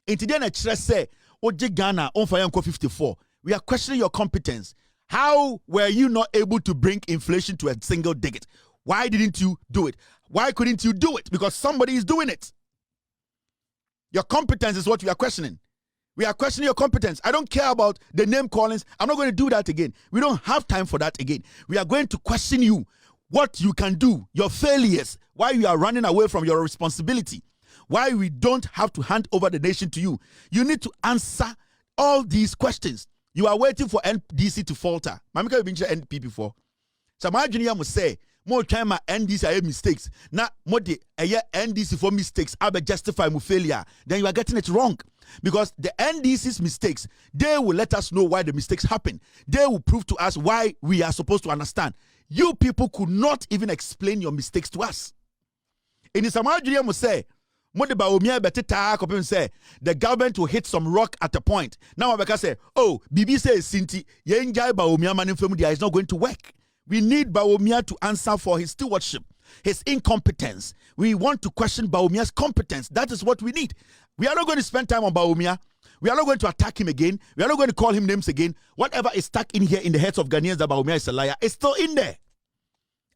In today na say oje Ghana on fire 54. We are questioning your competence. How were you not able to bring inflation to a single digit? Why didn't you do it? Why couldn't you do it? Because somebody is doing it. Your competence is what we are questioning. We are questioning your competence. I don't care about the name callings. I'm not going to do that again. We don't have time for that again. We are going to question you, what you can do, your failures, why you are running away from your responsibility, why we don't have to hand over the nation to you. You need to answer all these questions. You are waiting for NDC to falter. Mamika, you've been to NPP for. So my junior must say, more time NDC I have mistakes. Now, more the NDC for mistakes, I be justify my failure. Then you are getting it wrong. Because the NDC's mistakes, they will let us know why the mistakes happen. They will prove to us why we are supposed to understand. You people could not even explain your mistakes to us. In the Samara Junior must say, the government will hit some rock at a point. Now I say, oh, BB says Sinti, Yenjai Bawumia Manifemudia is not going to work. We need Bawumia to answer for his stewardship, his incompetence. We want to question Bawumia's competence. That is what we need. We are not going to spend time on Bawumia. We are not going to attack him again. We are not going to call him names again. Whatever is stuck in here in the heads of Ghanaians that Bawumia is a liar, it's still in there.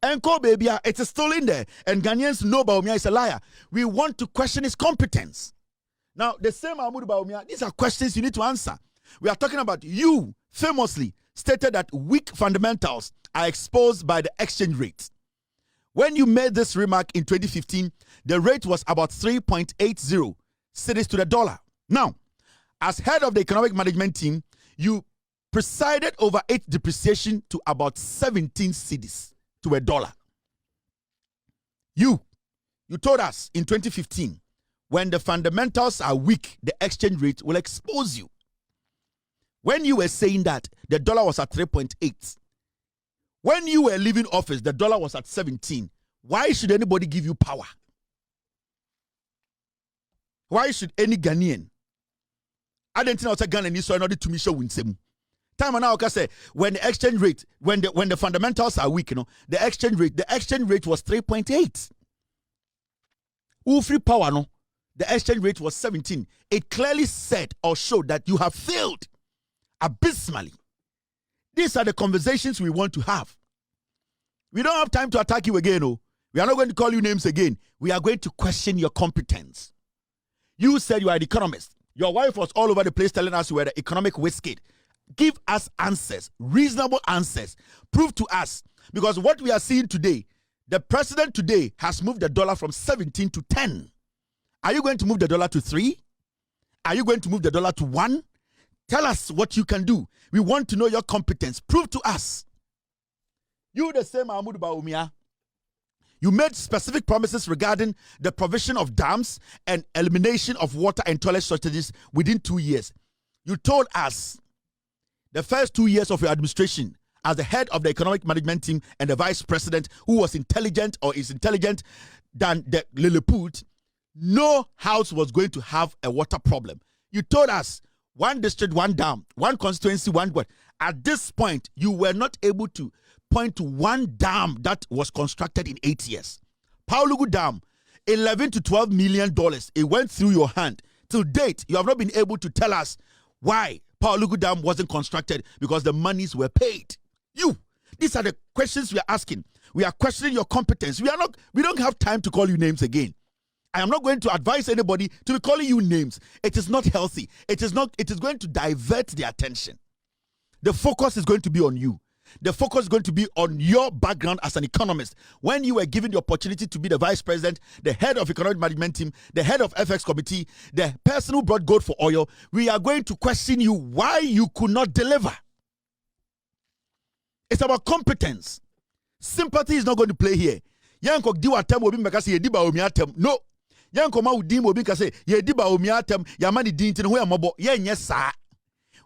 Enko baby, it's still in there. And Ghanaians know Bawumia is a liar. We want to question his competence. Now, the same Mahmoud Bawumia, these are questions you need to answer. We are talking about you famously stated that weak fundamentals are exposed by the exchange rate. When you made this remark in 2015, the rate was about 3.80 cedis to the dollar. Now, as head of the economic management team, you presided over its depreciation to about 17 cedis to a dollar. You told us in 2015, when the fundamentals are weak, the exchange rate will expose you. When you were saying that, the dollar was at 3.8. When you were leaving office, the dollar was at 17. Why should anybody give you power? Why should any Ghanaian? I didn't know Ghana needs another to me show winsem. Time now, I say when the exchange rate, when the fundamentals are weak, the exchange rate was 3.8. Who free power no? The exchange rate was 17. It clearly said or showed that you have failed abysmally. These are the conversations we want to have. We don't have time to attack you again. Oh. We are not going to call you names again. We are going to question your competence. You said you are an economist. Your wife was all over the place telling us you were the economic wizard. Give us answers, reasonable answers. Prove to us. Because what we are seeing today, the president today has moved the dollar from 17 to 10. Are you going to move the dollar to 3? Are you going to move the dollar to 1? Tell us what you can do. We want to know your competence. Prove to us. You the same Mahmoud Bawumia. You made specific promises regarding the provision of dams and elimination of water and toilet shortages within 2 years. You told us the first 2 years of your administration as the head of the economic management team and the vice president who was intelligent or is intelligent than the Lilliput, no house was going to have a water problem. You told us one district, one dam, one constituency, one word. At this point, you were not able to point to one dam that was constructed in 8 years. Paulugu Dam, $11 to $12 million. It went through your hand. Till date, you have not been able to tell us why Paulugu Dam wasn't constructed because the monies were paid. These are the questions we are asking. We are questioning your competence. We don't have time to call you names again. I am not going to advise anybody to be calling you names. It is not healthy. It is going to divert the attention. The focus is going to be on you. The focus is going to be on your background as an economist. When you were given the opportunity to be the vice president, the head of economic management team, the head of FX committee, the person who brought gold for oil, we are going to question you why you could not deliver. It's about competence. Sympathy is not going to play here. Yanko diwa tem obi mbekase ye di Bawumia tem. No. Yanko ma udim obi kase ye di Bawumia tem yamani di ntin ho yamobo ye nye saa.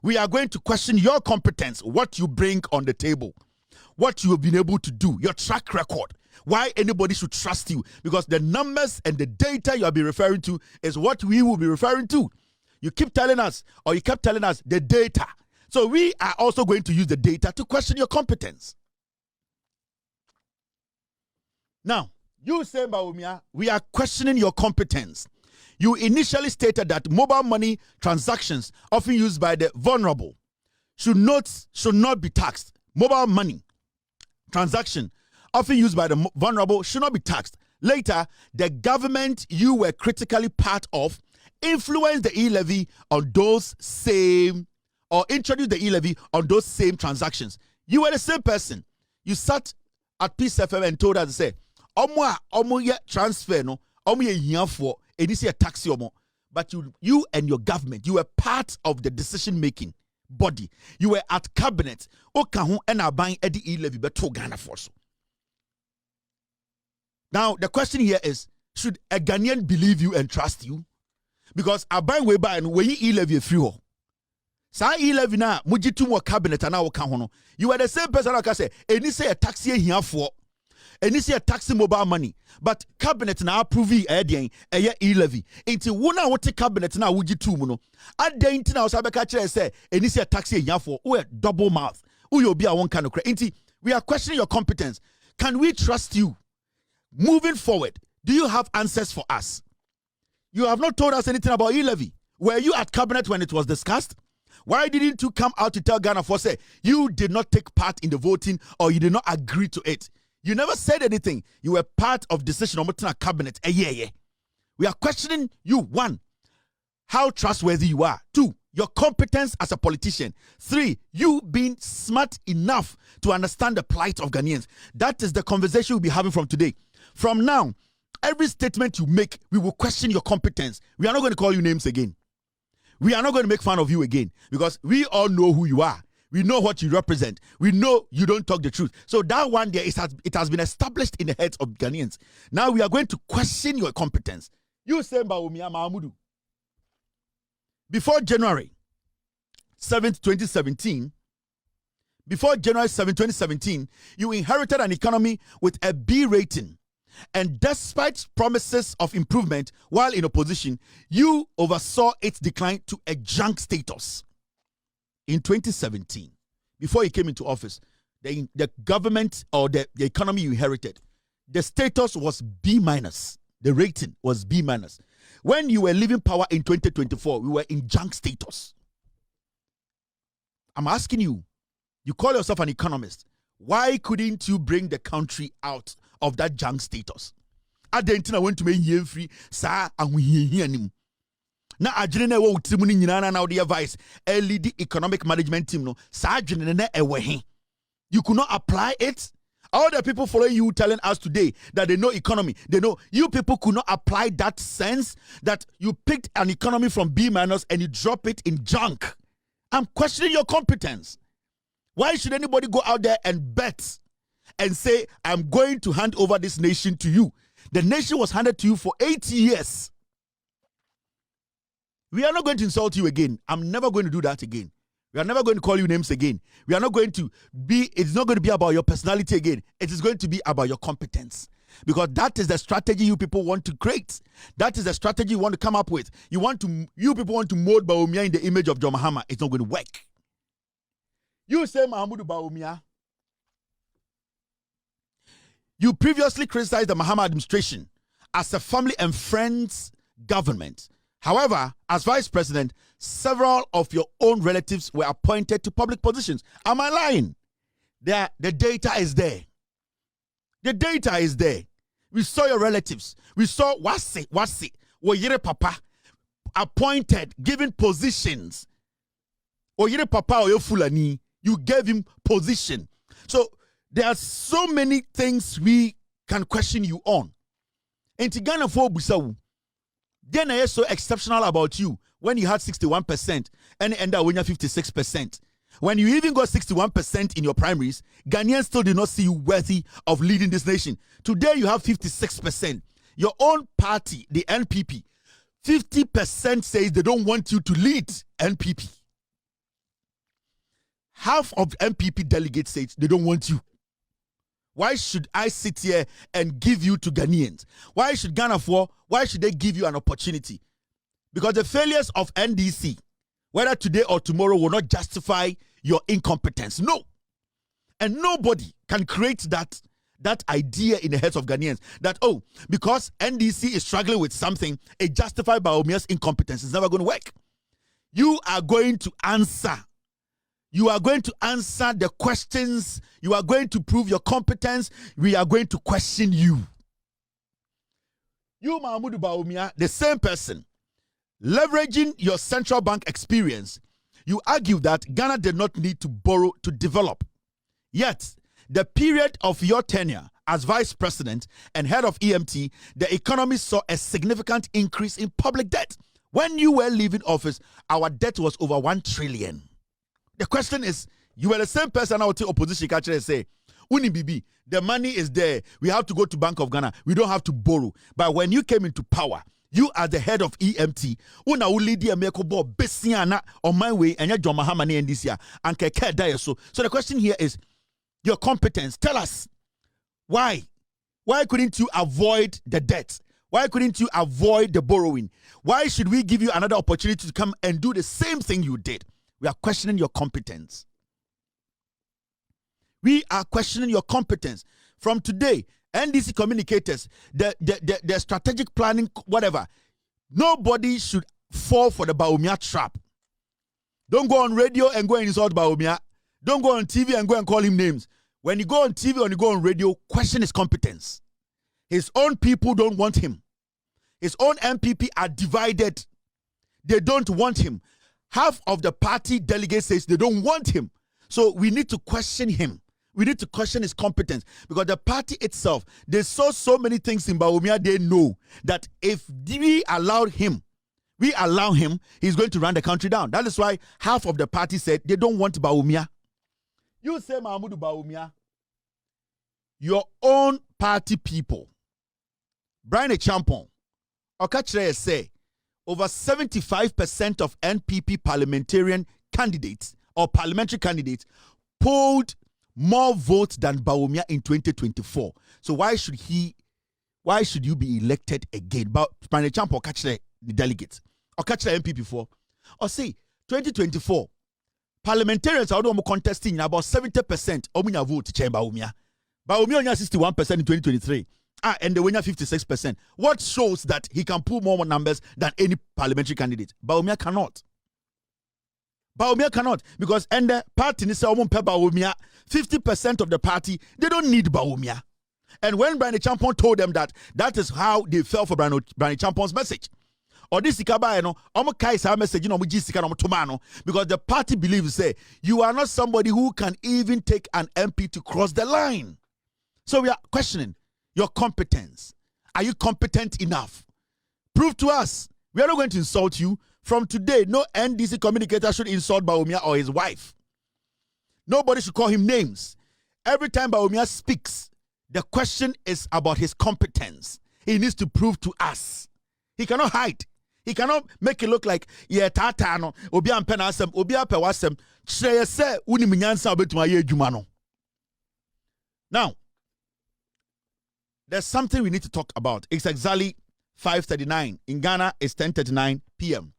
We are going to question your competence, what you bring on the table, what you have been able to do, your track record, why anybody should trust you. Because the numbers and the data you have been referring to is what we will be referring to. You keep telling us, or you kept telling us, the data. So we are also going to use the data to question your competence. Now, you say, Bawumia, we are questioning your competence. You initially stated that mobile money transactions often used by the vulnerable should not be taxed. Mobile money transaction often used by the vulnerable should not be taxed. Later, the government you were critically part of influenced the e-levy on those same, or introduced the e-levy on those same transactions. You were the same person. You sat at Peace FM and told us to say, omo ye transfer no, omo ye hiafo. a tax yomo, but you and your government, you were part of the decision-making body. You were at cabinet. Okahu and buying Eddie E-levy beto Ghana force. Now, the question here is, should a Ghanaian believe you and trust you? Because Aban we buy and we E-levy free ho. Sa E-levy na mujitu mo cabinet and now no. You are the same person like I say, any say a taxi here for, any say a taxi mobile money, but cabinet na approve E-levy. Into one what cabinet na wujitu no. At the intina osabeka say, any say a taxi here for, we double mouth. Uyo be a one kind of credit. We are questioning your competence. Can we trust you? Moving forward, do you have answers for us? You have not told us anything about E-levy. Were you at cabinet when it was discussed? Why didn't you come out to tell Ghana for say you did not take part in the voting or you did not agree to it? You never said anything. You were part of decision on cabinet. We are questioning you. 1, how trustworthy you are. 2, your competence as a politician. 3, you being smart enough to understand the plight of Ghanaians. That is the conversation we'll be having from today. From now, every statement you make, we will question your competence. We are not going to call you names again. We are not going to make fun of you again because we all know who you are. We know what you represent. We know you don't talk the truth. So that one there, it has been established in the heads of Ghanaians. Now we are going to question your competence. You say Bawumia Mahmudu. Before January 7th, 2017, before January 7th, 2017, you inherited an economy with a B rating. And despite promises of improvement while in opposition, you oversaw its decline to a junk status. In 2017, before you came into office, the government or the economy you inherited, the status was B-. The rating was B-. When you were leaving power in 2024, we were in junk status. I'm asking you, you call yourself an economist. Why couldn't you bring the country out of that junk status? Adentina went to make you free, sa and na ajene wo timu ni nyina na the advice lead economic management team no sa ajene na ewe. You could not apply it. All the people following you telling us today that they know economy, they know you people could not apply that sense that you picked an economy from B- and you drop it in junk. I'm questioning your competence. Why should anybody go out there and bet and say, I'm going to hand over this nation to you? The nation was handed to you for 8 years. We are not going to insult you again. I'm never going to do that again. We are never going to call you names again. We are not going to be, it's not going to be about your personality again. It is going to be about your competence. Because that is the strategy you people want to create. That is the strategy you want to come up with. You people want to mold Bawumia in the image of John Mahama. It's not going to work. You say Mahmoud Bawumia. You previously criticized the Mahama administration as a family and friends government. However, as vice president, several of your own relatives were appointed to public positions. Am I lying? The data is there. The data is there. We saw your relatives. We saw Wasi, Oyere Papa, appointed, given positions. Oyere Papa Oyo Fulani, you gave him position. So there are so many things we can question you on. And Ghana for Busawu, then is so exceptional about you when you had 61% and end up when you have 56%. When you even got 61% in your primaries, Ghanaians still did not see you worthy of leading this nation. Today you have 56%. Your own party, the NPP, 50% says they don't want you to lead NPP. Half of NPP delegates say they don't want you. Why should I sit here and give you to Ghanaians? Why should why should they give you an opportunity? Because the failures of NDC, whether today or tomorrow, will not justify your incompetence. No. And nobody can create that idea in the heads of Ghanaians that, oh, because NDC is struggling with something, it justifies Bawumia's incompetence. It's never going to work. You are going to answer. You are going to answer the questions. You are going to prove your competence. We are going to question you. You, Mahmoud Bawumia, the same person, leveraging your central bank experience, you argue that Ghana did not need to borrow to develop. Yet, the period of your tenure as vice president and head of EMT, the economy saw a significant increase in public debt. When you were leaving office, our debt was over 1 trillion. The question is, you were the same person out in opposition catcher and say, Uni Bibi, the money is there. We have to go to Bank of Ghana. We don't have to borrow. But when you came into power, you as the head of EMT, una ulidi ameko bo besiana on my way and your Mahamani and this year and keke dayeso. So the question here is your competence. Tell us why couldn't you avoid the debt? Why couldn't you avoid the borrowing? Why should we give you another opportunity to come and do the same thing you did? We are questioning your competence. We are questioning your competence. From today, NDC communicators, the strategic planning, whatever, nobody should fall for the Bawumia trap. Don't go on radio and go and insult Bawumia. Don't go on TV and go and call him names. When you go on TV or you go on radio, question his competence. His own people don't want him. His own NPP are divided. They don't want him. Half of the party delegates says they don't want him. So we need to question him. We need to question his competence because the party itself, they saw so many things in Bawumia, they know that if we allow him, he's going to run the country down. That is why half of the party said they don't want Bawumia. You say Mahmoud Bawumia, your own party people, Bryan Champon, Okachre say, over 75% of NPP parliamentarian candidates or parliamentary candidates polled more votes than Bawumia in 2024. So why should you be elected again? But Bryan Champon Okachre the delegates. Okachre NPP for. Or say 2024 parliamentarians are contesting about 70% omunya vote to Bawumia. Bawumia only 61% in 2023. And they win 56%. What shows that he can pull more numbers than any parliamentary candidate? Bawumia cannot. Bawumia cannot because and the party is 50% of the party, they don't need Bawumia. And when Bryan Champon told them that is how they fell for Bryan Champon's message. Or this ikaba message because the party believes say you are not somebody who can even take an MP to cross the line. So we are questioning your competence. Are you competent enough? Prove to us. We are not going to insult you. From today, no NDC communicator should insult Bawumia or his wife. Nobody should call him names. Every time Bawumia speaks, the question is about his competence. He needs to prove to us. He cannot hide. He cannot make it look like tata no obi ampe na asem obi ape wasem kyerɛ sɛ unim nyansa obetuma ye adwuma no. Now, there's something we need to talk about. It's exactly 5:39. In Ghana, it's 10:39 p.m.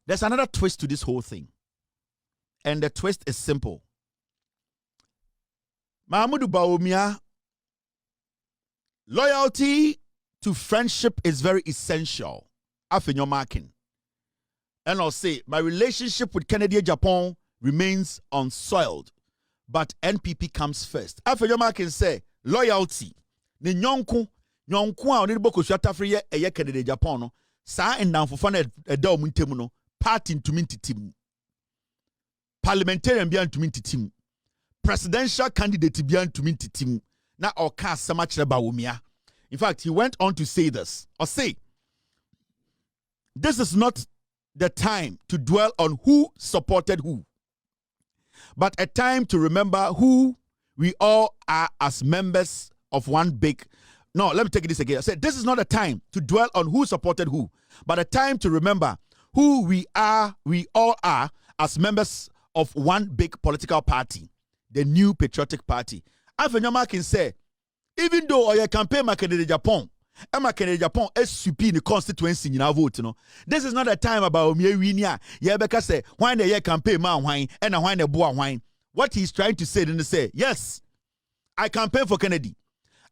There's another twist to this whole thing. And the twist is simple. Mahmoud Bawumia, loyalty to friendship is very essential. After your marking. And I'll say, my relationship with Kennedy Japan remains unsoiled. But NPP comes first. After your marking say, loyalty. Ni nyonku a oni boko shata free eye Kennedy Japan no. Sa endamfofo na eda omuntemu no. Party ntumi ntitimu. Parliamentarian bia ntumi ntitimu. Presidential candidate bia ntumi ntitimu. Na oka asama kyerɛ Bawumia. In fact, he went on to say this. Or say, this is not the time to dwell on who supported who, but a time to remember who we all are as members of one big. No, let me take this again. I said, this is not a time to dwell on who supported who, but a time to remember who we all are as members of one big political party, the New Patriotic Party. Afenyama can say, even though your campaign Kennedy Japan, Emma Kennedy Japan SUP in the constituency in our vote, this is not a time about Miawinia. Yabeka say, why the year campaign man wine and why the boy wine. What he's trying to say, then they say, yes, I campaigned for Kennedy.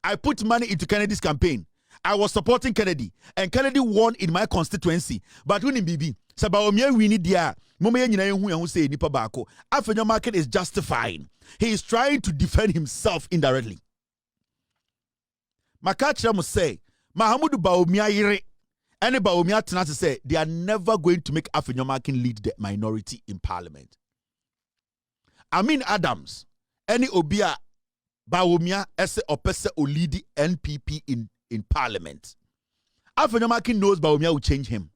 I put money into Kennedy's campaign. I was supporting Kennedy, and Kennedy won in my constituency. But when in BB, Sabawomia we need dia, who say Nipa Bako. After market is justifying. He is trying to defend himself indirectly. Makachra must say, Mahamudu Bawumia Yire, any Bawumia Tanasi say, they are never going to make Afenyomakin lead the minority in parliament. Amin Adams, any Obia Bawumia ese opese olidi NPP in parliament. Afenyomakin knows Bawumia will change him.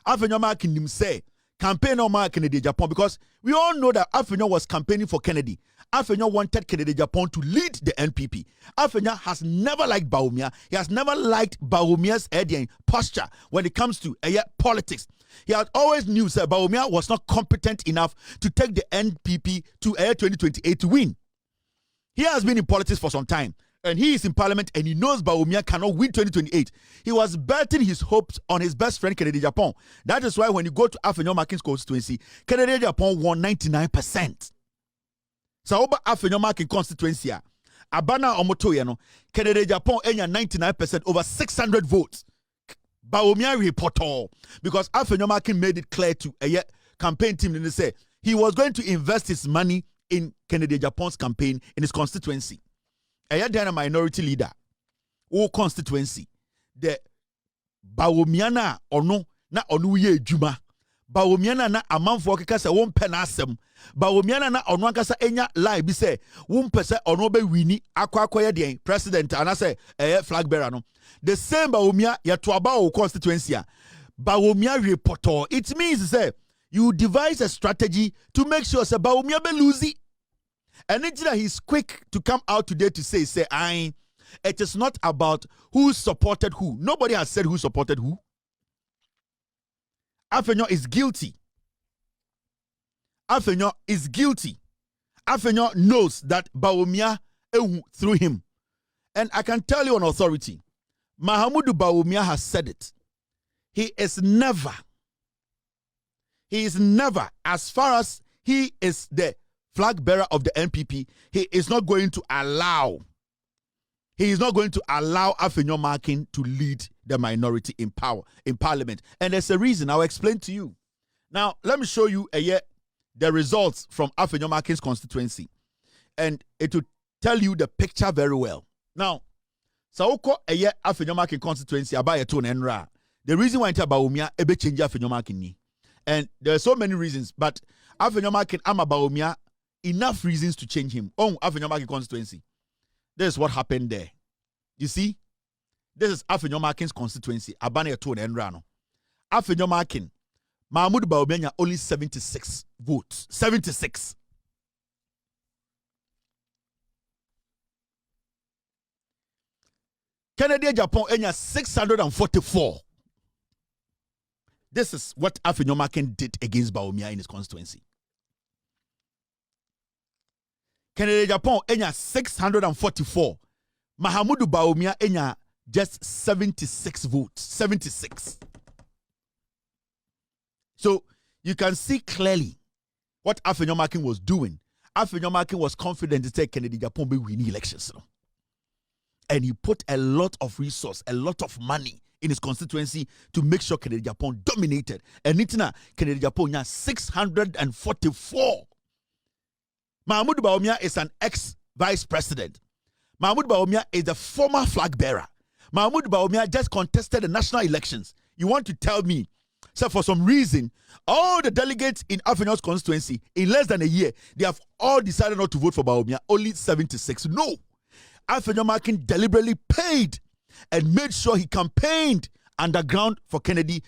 Afenyomakin him say campaign on Kennedy Japan, because we all know that Afenyo was campaigning for Kennedy. Afenyo wanted Kennedy Japan to lead the NPP. Afenyo has never liked Bawumia. He has never liked Bawumia's posture when it comes to politics. He had always knew that Bawumia was not competent enough to take the NPP to 2028 to win. He has been in politics for some time, and he is in parliament, and he knows Bawumia cannot win 2028. He was betting his hopes on his best friend, Kennedy Japan. That is why when you go to Afenyo Makin's constituency, Kennedy Japan won 99%. So over Afenyo Makin constituency, Abana Omotoyeno, Kennedy Japan enya 99% over 600 votes. Bawumia report all, because Afenyo Makin made it clear to a campaign team, and they say he was going to invest his money in Kennedy Japan's campaign in his constituency. A minority leader, or constituency, the Bawumiana or no, na onuye juma. Bawumiana na amanfo keka se won pe na asem. Bawumiana na onu ankasa enya lie bi se won pe se onu be wini akwakoye den president anase flag bearer no. The same Bawumia yeto aba o constituency a. Bawumia reporter. It means say you devise a strategy to make sure say Bawumia be lose. And he's quick to come out today to say it is not about who supported who. Nobody has said who supported who. Afenyo is guilty. Afenyo is guilty. Afenyo knows that Bawumia through him. And I can tell you on authority, Mahamudu Bawumia has said it. He is never, as far as he is the flag bearer of the NPP, he is not going to allow Afenyo Makin to lead the minority in power, in parliament. And there's a reason. I'll explain to you. Now, let me show you the results from Afenyo Makin's constituency. And it will tell you the picture very well. Now, Saoko Afenyo Makin constituency, Abaya Tone Enra. The reason why Bawumia ebe change Afenyo Makin ni. And there are so many reasons, but Afenyo Makin ama Bawumia enough reasons to change him. Afenyo Makin constituency. This is what happened there. You see? This is Afenyo Makin's constituency. Abane Tone Enrano. Afenyo Makin. Mahmoud Bawumia only 76 votes. 76. Kennedy Japan enya 644. This is what Afenyo Makin did against Bawumia in his constituency. Kennedy Japan enya 644. Mahamudu Bawumia enya just 76 votes. 76. So you can see clearly what Afenyo Makin was doing. Afenyo Makin was confident to take Kennedy Japan be winning elections. And he put a lot of resource, a lot of money in his constituency to make sure Kennedy Japan dominated. And Nitina Kennedy Japan enya 644. Mahmoud Bawumia is an ex-vice president. Mahmoud Bawumia is the former flag bearer. Mahmoud Bawumia just contested the national elections. You want to tell me, so for some reason, all the delegates in Afenyo's constituency, in less than a year, they have all decided not to vote for Bawumia, only 76. No. Afenyo Makin deliberately paid and made sure he campaigned underground for Kennedy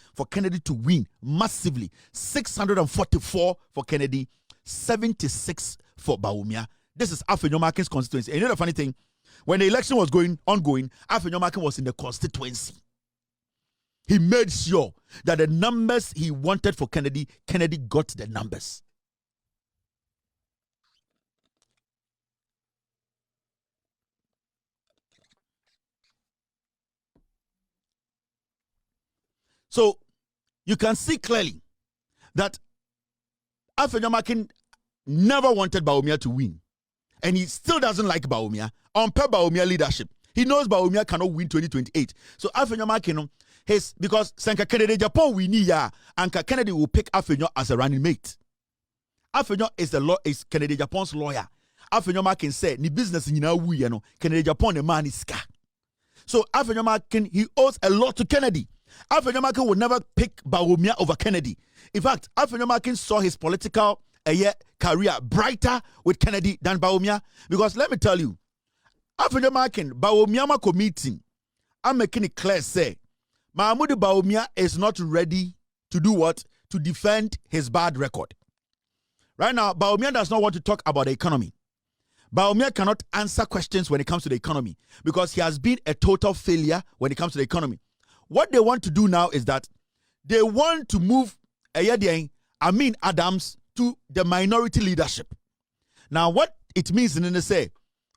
to win massively. 644 for Kennedy, 76 for Bawumia. This is Afenyo Makin's constituency. And you know the funny thing? When the election was ongoing, Afenyo Makin was in the constituency. He made sure that the numbers he wanted for Kennedy got the numbers. So you can see clearly that Afenyo Makin never wanted Bawumia to win. And he still doesn't like Bawumia. On per Bawumia leadership. He knows Bawumia cannot win 2028. So Afenyo Makin, because Sanka Kennedy Japan wini ya, Anka Kennedy will pick Afenyo as a running mate. Afenyo is Kennedy Japan's lawyer. Afenyo Makin said, ni business in you Kennedy Japan the man is ska. So Afenyo Makin, he owes a lot to Kennedy. Afenyo Makin will never pick Bawumia over Kennedy. In fact, Afenyo Makin saw his political career brighter with Kennedy than Bawumia? Because let me tell you, after marking Bawumia committee, I'm making it clear, say, Mahmoud Bawumia is not ready to do what? To defend his bad record. Right now, Bawumia does not want to talk about the economy. Bawumia cannot answer questions when it comes to the economy because he has been a total failure when it comes to the economy. What they want to do now is that they want to move Amin Adams to the minority leadership. Now, what it means in the say,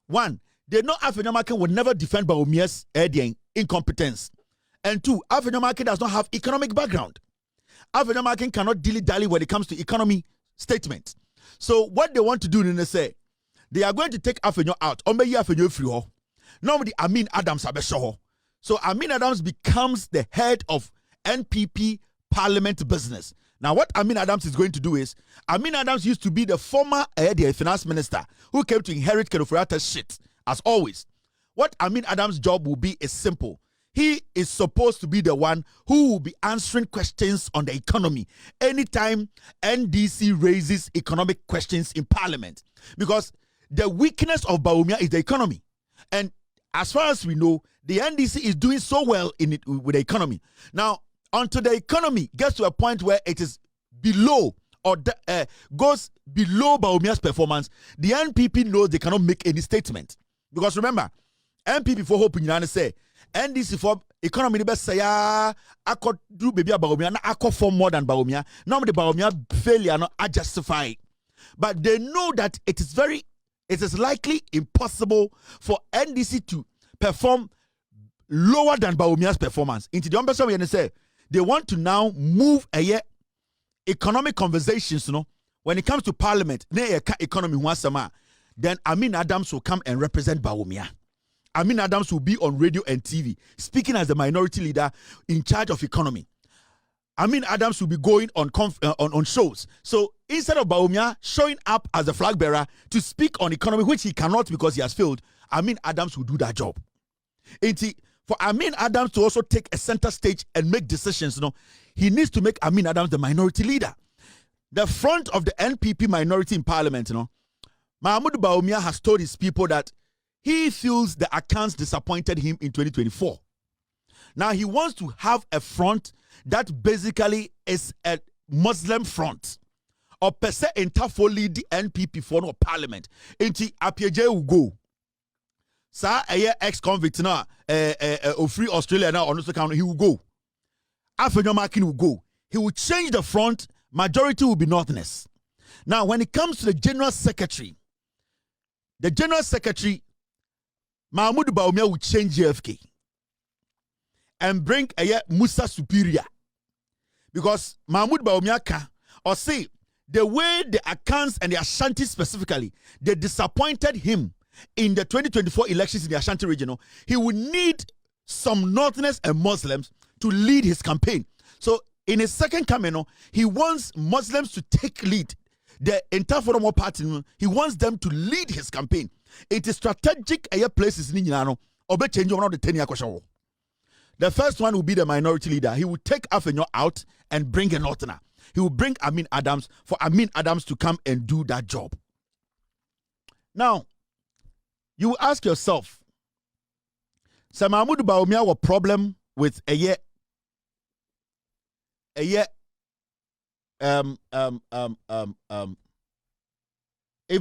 one, they know African will never defend Bawumia's incompetence. And two, African does not have economic background. African cannot dilly-dally when it comes to economy statements. So what they want to do in the say, they are going to take African out. Normally, Amin Adams abesho. So Amin Adams becomes the head of NPP parliament business. Now, what Amin Adams is going to do is, Amin Adams used to be the former finance minister who came to inherit Kedofurata's shit, as always. What Amin Adams' job will be is simple. He is supposed to be the one who will be answering questions on the economy anytime NDC raises economic questions in parliament. Because the weakness of Bawumia is the economy. And as far as we know, the NDC is doing so well in it with the economy. Now, until the economy gets to a point where it is below or goes below Bawumia's performance, the NPP knows they cannot make any statement. Because remember, NPP for hope in say NDC for economy the best say I could do baby Bawumia, na I could form more than Bawumia. Normally Bawumia failure not justify. But they know that it is likely impossible for NDC to perform lower than Bawumia's performance. Into the umbrella we say they want to now move economic conversations, when it comes to parliament, economy then Amin Adams will come and represent Bawumia. Amin Adams will be on radio and TV, speaking as the minority leader in charge of economy. Amin Adams will be going on shows. So instead of Bawumia showing up as the flag bearer to speak on economy, which he cannot because he has failed, Amin Adams will do that job. For Amin Adams to also take a center stage and make decisions, he needs to make Amin Adams the minority leader. The front of the NPP minority in parliament, Mahmoud Bawumia has told his people that he feels the accounts disappointed him in 2024. Now he wants to have a front that basically is a Muslim front. Or per se entafo lead the NPP for no parliament. Inti Apieje will go. Sa ex-convict na free Australia now on also count, he will go. Afenyo Makin will go. He will change the front. Majority will be Northerners. Now, when it comes to the General Secretary, Mahmoud Bawumia will change JFK and bring Musa Superior. Because Mahmoud Bawumia can, or say, the way the accounts and the Ashanti specifically, they disappointed him in the 2024 elections in the Ashanti region, he will need some Northerners and Muslims to lead his campaign. So in his second coming, he wants Muslims to take lead. The entire Forum Party, he wants them to lead his campaign. It is strategic places in Yinano, or change one of the 10-year question. The first one will be the minority leader. He will take Afenyo out and bring a Northerner. He will bring Amin Adams for Amin Adams to come and do that job. Now, you will ask yourself, Sir Mahmoud Bawumia was problem with if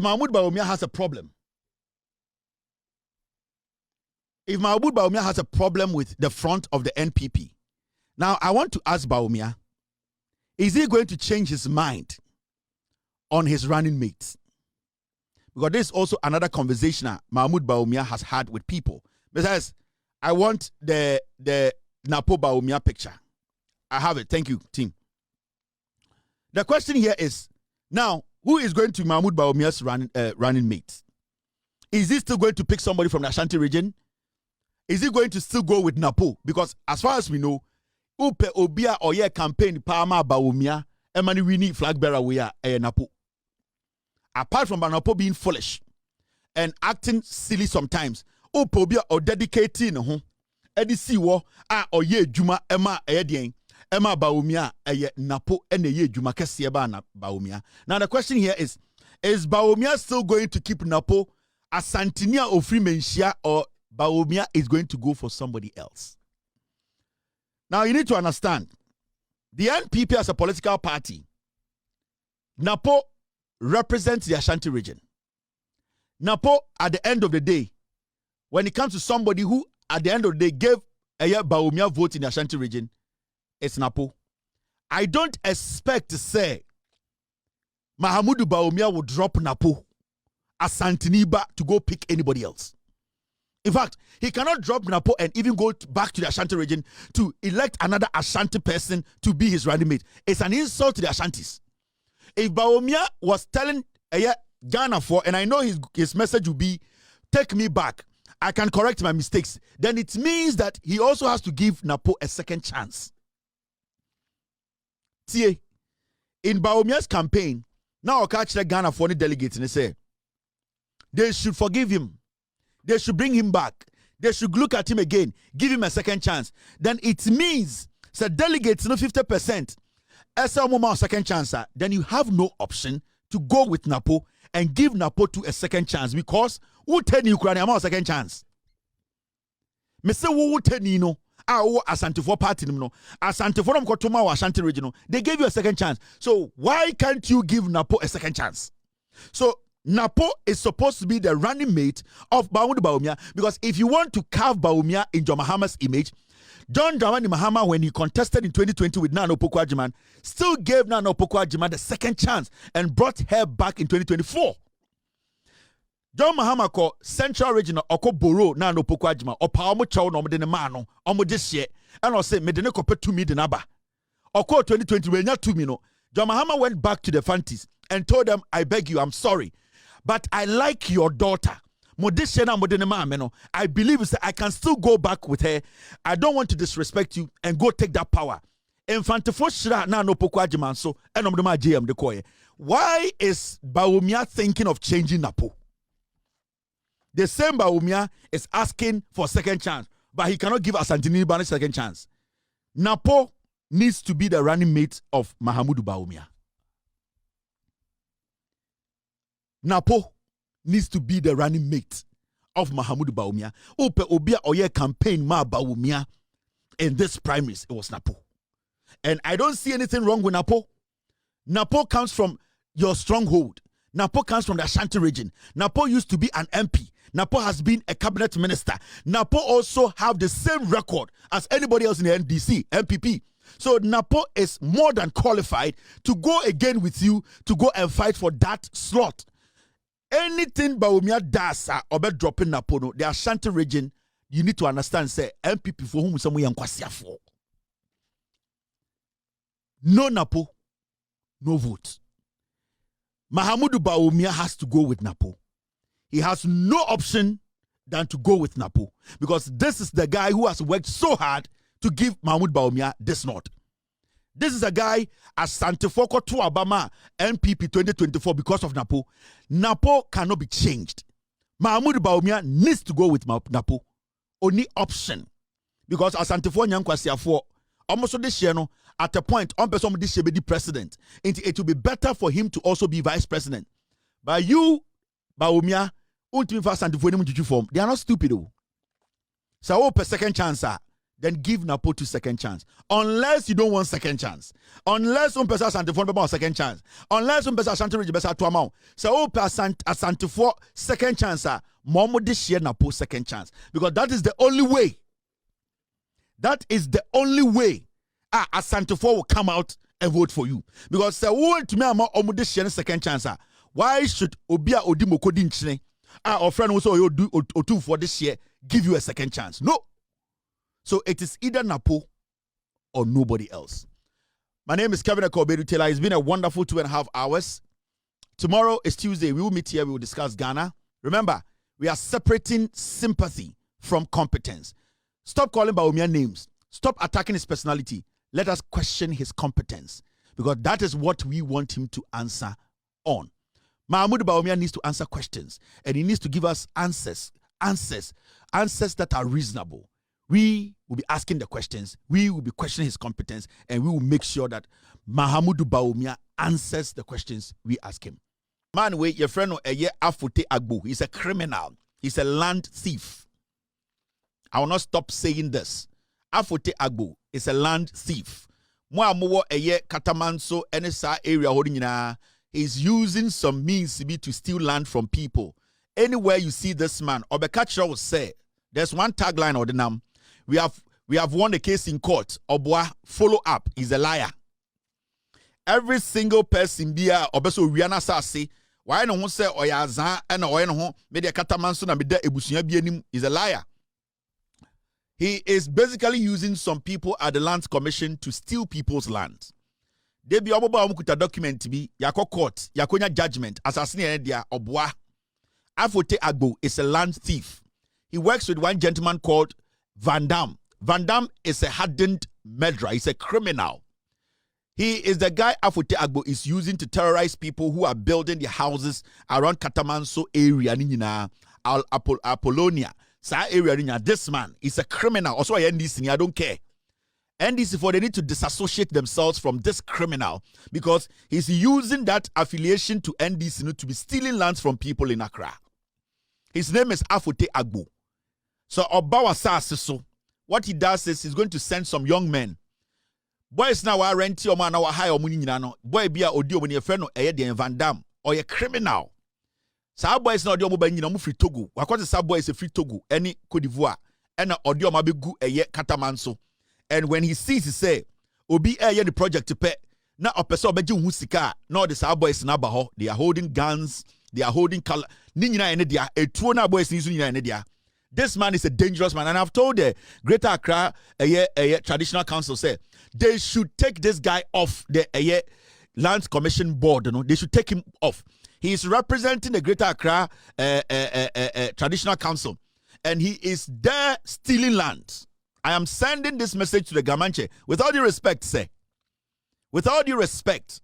Mahmoud Bawumia has a problem, if Mahmoud Bawumia has a problem with the front of the NPP, now I want to ask Bawumia, is he going to change his mind on his running mates? Because this is also another conversation that Mahmoud Bawumia has had with people. Besides, I want the Napo Bawumia picture. I have it. Thank you, team. The question here is, now, who is going to Mahmoud Bawumia's running mate? Is he still going to pick somebody from the Ashanti region? Is he going to still go with Napo? Because as far as we know, Upe Obia or campaign Palma Bawumia, Emani Winnie flag bearer we are Napo. Apart from Napo being foolish and acting silly sometimes, Upe Obia or dedicating Eddie Siwo or Ye Juma Emma Edien. Emma Bawumia Napo ene juma kese ba na Bawumia. Now the question here is Bawumia still going to keep Napo as Santinia or Freemanshia, or Bawumia is going to go for somebody else? Now you need to understand, the NPP as a political party, Napo represents the Ashanti region. Napo, at the end of the day, when it comes to somebody who, at the end of the day, gave a Bawumia vote in the Ashanti region, it's Napo. I don't expect to say Mahamudu Bawumia will drop Napo as Santiniba to go pick anybody else. In fact, he cannot drop Napo and even go back to the Ashanti region to elect another Ashanti person to be his running mate. It's an insult to the Ashantis. If Bawumia was telling Ghana for, and I know his message will be, take me back, I can correct my mistakes, then it means that he also has to give Napo a second chance. See, in Bawumia's campaign, now I catch the Ghana for the delegates and they say, they should forgive him. They should bring him back. They should look at him again, give him a second chance. Then it means, so delegates, 50%, as a moment second chance, then you have no option to go with Napo and give Napo to a second chance, because who tell you Ukraine a second chance? Me say who tell you no? Asante for party no. Asante for them Kotoma Ashanti regional. They gave you a second chance. So why can't you give Napo a second chance? So Napo is supposed to be the running mate of Mahamudu Bawumia, because if you want to carve Bawumia in John Mahama's image, John Dramani Mahama, when he contested in 2020 with Nana Opoku-Agyeman, still gave Nana Opoku-Agyeman the second chance and brought her back in 2024. John Mahama ko Central Regional oko boro Nana Opoku-Agyeman opa omo chaw no de ma no omo de hye and o say me de ne kope tumi de naba. Oko 2020 we nya tumi no. John Mahama went back to the Fantis and told them, I beg you, I'm sorry, but I like your daughter. I believe that I can still go back with her. I don't want to disrespect you and go take that power. Why is Bawumia thinking of changing Napo? The same Bawumia is asking for a second chance, but he cannot give Asantini a second chance. Napo needs to be the running mate of Mahamudu Bawumia. Napo needs to be the running mate of Mahamudu Bawumia. Ope Obia Oye campaign ma Bawumia in this primaries, it was Napo. And I don't see anything wrong with Napo. Napo comes from your stronghold. Napo comes from the Ashanti region. Napo used to be an MP. Napo has been a cabinet minister. Napo also have the same record as anybody else in the NDC, NPP. So Napo is more than qualified to go again with you to go and fight for that slot. Anything Bawumia does or be dropping Napo, no, the Ashanti region, you need to understand, say, MPP for whom some yankwasia for. No Napo, no vote. Mahamudu Bawumia has to go with Napo. He has no option than to go with Napo, because this is the guy who has worked so hard to give Mahamudu Bawumia this nod. This is a guy as Santefoko to Obama NPP 2024 because of Napo. Napo cannot be changed. Mahamudu Bawumia needs to go with Napo. Only option. Because as Santefo Nyankwasi for almost this year, no, at a point, on person this year be the president. It will be better for him to also be vice president. But you, Bawumia, they are not stupid. So per second chance, then give Napo to second chance. Unless you don't want second chance. Unless un pesa Santefo be second chance. Unless un pesa Ashanti region besa to amount. So per Santefo second chance, momo this year Napo second chance. Because that is the only way. That is the only way Santefo will come out and vote for you. Because say want to me omo this year second chance. Why should Obia Odimoko Dinchine or friend also you do or for this year give you a second chance? No. So it is either Napo or nobody else. My name is Kevin Taylor. It's been a wonderful 2.5 hours. Tomorrow is Tuesday. We will meet here. We will discuss Ghana. Remember, we are separating sympathy from competence. Stop calling Bawumia names. Stop attacking his personality. Let us question his competence, because that is what we want him to answer on. Mahamudu Bawumia needs to answer questions, and he needs to give us answers that are reasonable We will be asking the questions. We will be questioning his competence, and we will make sure that Mahamudu Bawumia answers the questions we ask him. Man, wait, your friend Afote Agbo. He's a criminal. He's a land thief. I will not stop saying this. Afote Agbo is a land thief. Mo Katamanso NSA area holding. He's using some means to steal land from people. Anywhere you see this man, Obekachra will say, there's one tagline or the name. We have won the case in court. Obwa, follow up. He's a liar. Every single person be obeso Rihanna Sasi. Why no one say Oyaza and Oyano media Katamanso na mede ebusunya bi anim is a liar. He is basically using some people at the Lands Commission to steal people's land. They be oboba omukuta document bi yako court yakonya judgment assassinate dia obwa. Afote Agbo is a land thief. He works with one gentleman called Van Dam. Van Dam is a hardened murderer. He's a criminal. He is the guy Afote Agbo is using to terrorize people who are building their houses around Katamanso area, Apollonia. Sa area, this man is a criminal. Also, I don't care. NDC for they need to disassociate themselves from this criminal because he's using that affiliation to NDC to be stealing lands from people in Accra. His name is Afote Agbo. So Obawa Sassiso, what he does is he's going to send some young men. Boys now are rent your man or hire money. Boy be a audio when your friend or Van Dam or a criminal. So boys now the free Togo. What the boy is a free Togo, any Cote d'Ivoire, and audio mabigu a ye Katamanso. And when he sees, he say, Obi the project to pay. Now a person beju husika. No, the South boys na baho. They are holding guns. They are holding color. Nina enedia. A tuona boys nina enedia. This man is a dangerous man. And I've told the Greater Accra Traditional Council say they should take this guy off the Lands Commission board. You know, they should take him off. He is representing the Greater Accra Traditional Council, and he is there stealing land. I am sending this message to the Gamanche. With all due respect, say. With all due respect,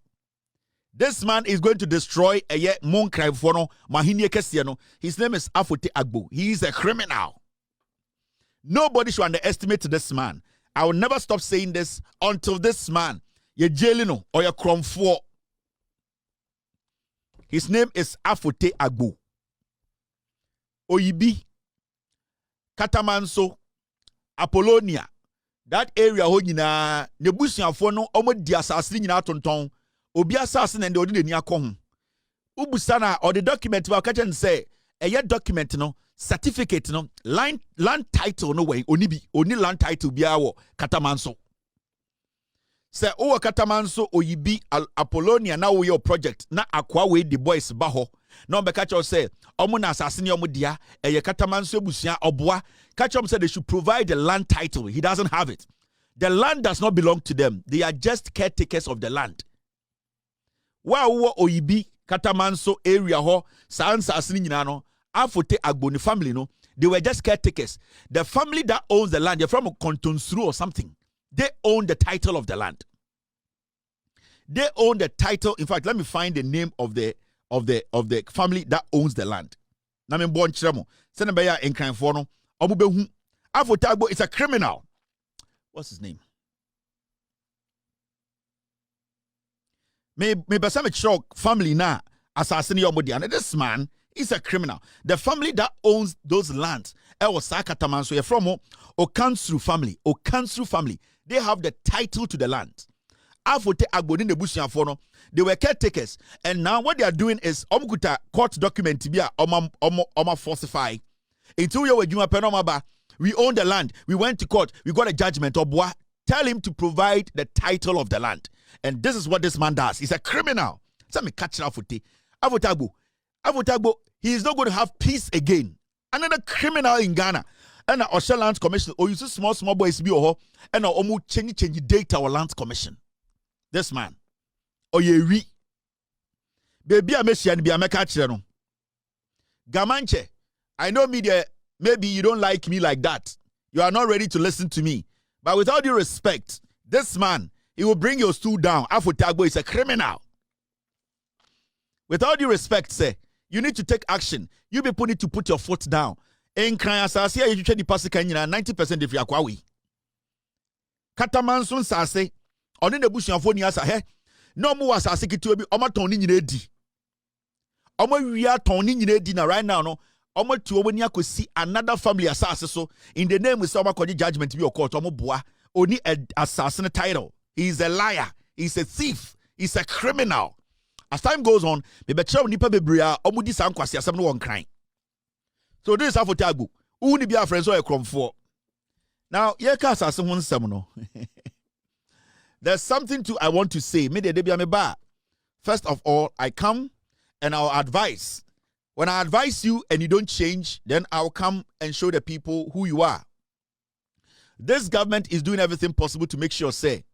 this man is going to destroy Monkrai Mahinie Kesiano. His name is Afote Agbo. He is a criminal. Nobody should underestimate this man. I will never stop saying this until this man, ye jailino or ye cromfo. His name is Afote Agbo. Oyibi, Katamanso, Apollonia, that area honyina nebusuafo no omo di asase nyina tonton obi asase na de odi ni akọ ho ubusana or the document ba ka say document no certificate no land title no way oni land title bia wo Katamanso say o Katamanso oyibi Apollonia na wo your project na akwa we the boys ba ho no be catch say omo na asase ne omo dia Katamanso ebusua oboa catch say they should provide the land title. He doesn't have it. The land does not belong to them. They are just caretakers of the land. Wa oyibi Katamanso area ho sans asini nyina no Afote Agbo ni family no they were just caretakers. The family that owns the land, they're from Kontonsuru or something. They own the title of the land. They own the title. In fact, let me find the name of the family that owns the land. Na me bon chiremo. Send be ya enkranfo no. Obubehu. Afote Agbo is a criminal. What's his name? Me besame chok family na assassin yomodi. And this man is a criminal. The family that owns those lands, Katamanso, you're from Okansuru family. They have the title to the land. Afote Agbo in the Busiafono, they were caretakers. And now what they are doing is Omkuta court document to be a falsify. Until you were we own the land. We went to court. We got a judgment. Obwa, tell him to provide the title of the land. And this is what this man does. He's a criminal. So me catch Afote Agbo, he is not going to have peace again. Another criminal in Ghana. And our Lands Commission, or you see small boys be and our change data our Lands Commission. This man. Oh ye baby I messian be a catch Gamanche. I know media, maybe you don't like me like that. You are not ready to listen to me. But with all due respect, this man, he will bring your stool down. Afote Agbo is a criminal. With all due respect, say, you need to take action. You people need to put your foot down. Enkran asase a yetwetwe nipa sika nyina 90% defri akwawe. Katamanso nsase one na busuafo ni asa he na omo wasase kitiwa bi omaton ni nyina edi. Omo wia ton ni nyina edi na right now no omo tuo bo ni akosi another family asase so in the name say omo akɔgye judgment bi court omo boa oni asase ne title. He is a liar, he's a thief, he's a criminal. As time goes on, me be kyerɛ nipa bebre a omo di san kwase asɛm no won kran. So this is how for tagu. Uni be a friend so e kromfo. Now, ye ka asase ho nsɛm no. There's something I want to say. Me de be me ba. First of all, I come and I'll advise. When I advise you and you don't change, then I'll come and show the people who you are. This government is doing everything possible to make sure, say,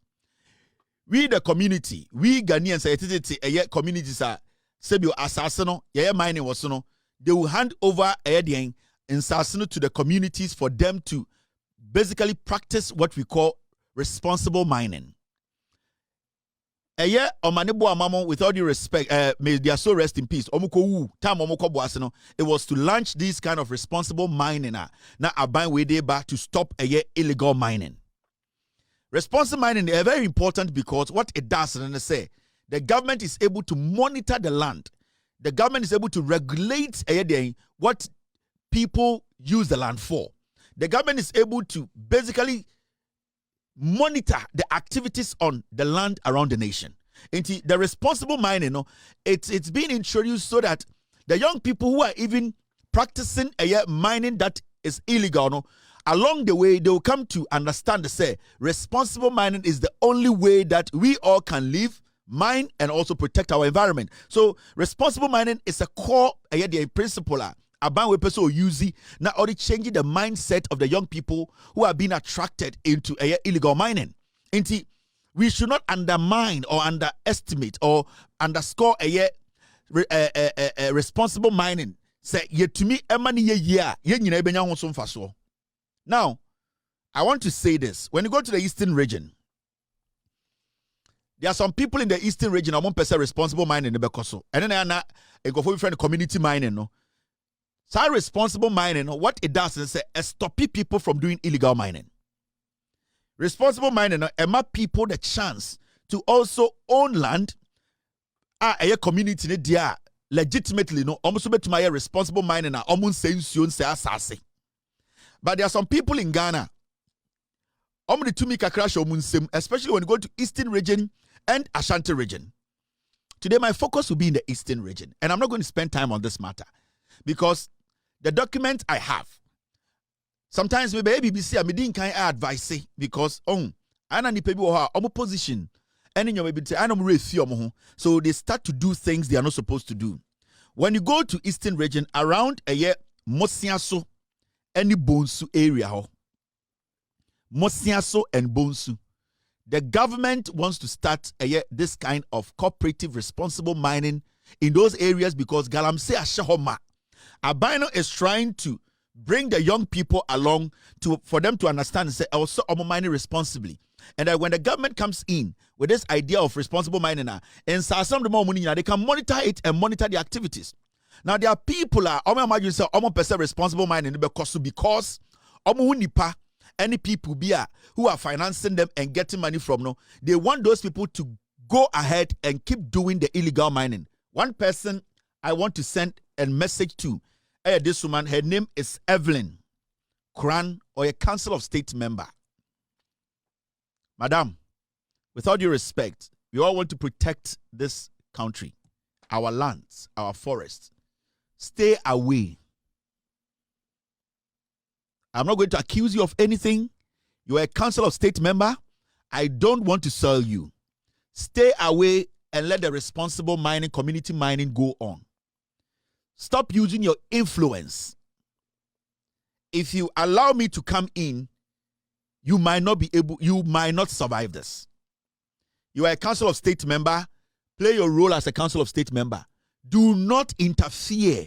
we the community, we Ghanaians, communities are, sebio assassino, mining was no, they will hand over in Sassino to the communities for them to basically practice what we call responsible mining. Omanebo amamo, with all due respect, may they are so rest in peace. It was to launch this kind of responsible mining. Now, a bind way they back to stop illegal mining. Responsible mining is very important because what it does, and I say, the government is able to monitor the land. The government is able to regulate what people use the land for. The government is able to basically monitor the activities on the land around the nation. And the responsible mining, it's being introduced so that the young people who are even practicing mining that is illegal, along the way, they will come to understand, say, responsible mining is the only way that we all can live, mine, and also protect our environment. So, responsible mining is a core principle. About we person use now already changing the mindset of the young people who are being attracted into illegal mining. We should not undermine or underestimate or underscore responsible mining. Say to me, now, I want to say this. When you go to the Eastern region, there are some people in the Eastern region who are responsible mining in the Bekoso. And then I go for friend community mining, no. So responsible mining, what it does is stop people from doing illegal mining. Responsible mining, it people the chance to also own land. A community there legitimately, no, almost to my responsible mining. Almost say. But there are some people in Ghana. Especially when you go to Eastern region and Ashanti region. Today, my focus will be in the Eastern region, and I'm not going to spend time on this matter because the document I have, sometimes maybe BBC I didn't kind of advise because I know people who are opposition, and in your maybe I know so they start to do things they are not supposed to do. When you go to Eastern region around Mosiaso, any Bonsu area, Mosiaso and Bonsu, the government wants to start this kind of cooperative responsible mining in those areas because Galamsey Ashahoma. Abino is trying to bring the young people along for them to understand and say also mining responsibly. And that when the government comes in with this idea of responsible mining, and some the more money they can monitor it and monitor the activities. Now there are people imagine say responsible mining because nipa any people who are financing them and getting money from they want those people to go ahead and keep doing the illegal mining. One person I want to send a message to this woman, her name is Evelyn Kran, or a Council of State member. Madam, with all due respect, we all want to protect this country, our lands, our forests. Stay away. I'm not going to accuse you of anything. You are a Council of State member. I don't want to sell you. Stay away and let the responsible mining, community mining go on. Stop using your influence. If you allow me to come in, you might not survive this. You are a Council of State member. Play your role as a Council of State member. Do not interfere.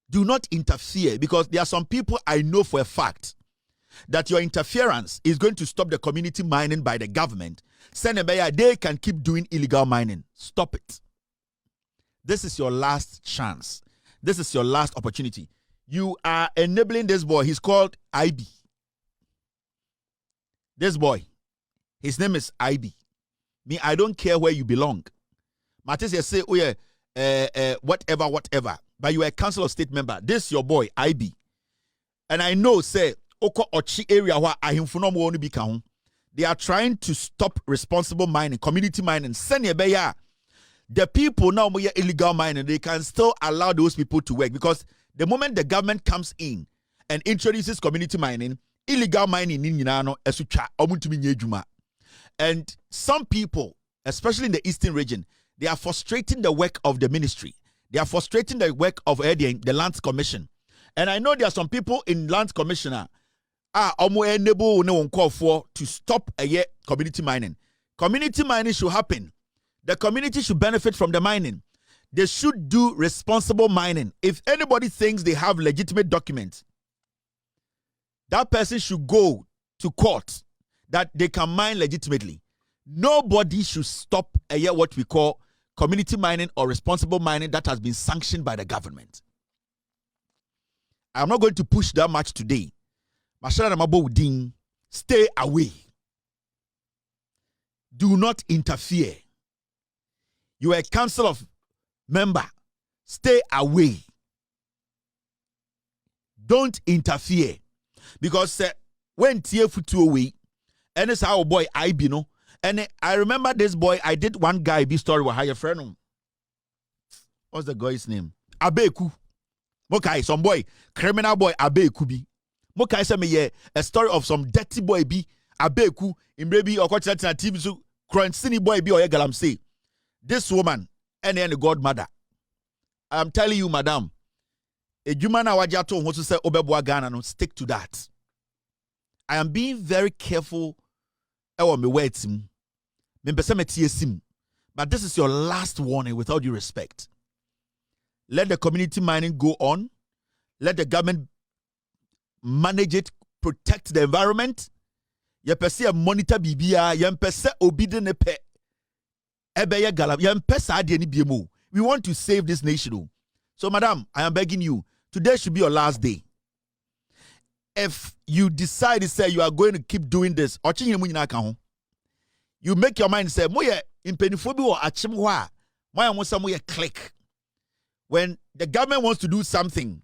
Do not interfere because there are some people I know for a fact that your interference is going to stop the community mining by the government. They can keep doing illegal mining. Stop it. This is your last chance. This is your last opportunity. You are enabling this boy. He's called IB. This boy, his name is IB. Me, I don't care where you belong. Matthias say, oh yeah, whatever. But you are a council of state member. This your boy, IB. And I know, say, Oko Ochi area where ahimfunom won't be count. They are trying to stop responsible mining, community mining. The people now illegal mining, they can still allow those people to work because the moment the government comes in and introduces community mining, illegal mining and some people, especially in the eastern region, they are frustrating the work of the ministry. They are frustrating the work of the Lands Commission. And I know there are some people in Lands Commissioner to stop community mining. Community mining should happen. The community should benefit from the mining. They should do responsible mining. If anybody thinks they have legitimate documents, that person should go to court that they can mine legitimately. Nobody should stop what we call community mining or responsible mining that has been sanctioned by the government. I'm not going to push that much today. Stay away. Do not interfere. You are a council of member. Stay away. Don't interfere. Because when TF2 away, and it's our boy IB, no. And I remember this boy, I did one guy be story with higher friend. What's the guy's name? Abeku. Okay, some boy, criminal boy Abeku bi. Mokai say me a story of some dirty boy be Abeku in baby or quite a team so cransini boy be or galam say. This woman and the godmother. I'm telling you, madam, a jumana wajato wants to say obebwa Ghana, no, stick to that. I am being very careful. But this is your last warning with all due respect. Let the community mining go on. Let the government manage it, protect the environment. Yepese monitor bibia, yempese obidene pe. Ebeye galam, yempese ade ni biemu. We want to save this nation. So, madam, I am begging you, today should be your last day. If you decide to say you are going to keep doing this, you make your mind say, moye impenifobi or achimwa, moya musa moye click. When the government wants to do something,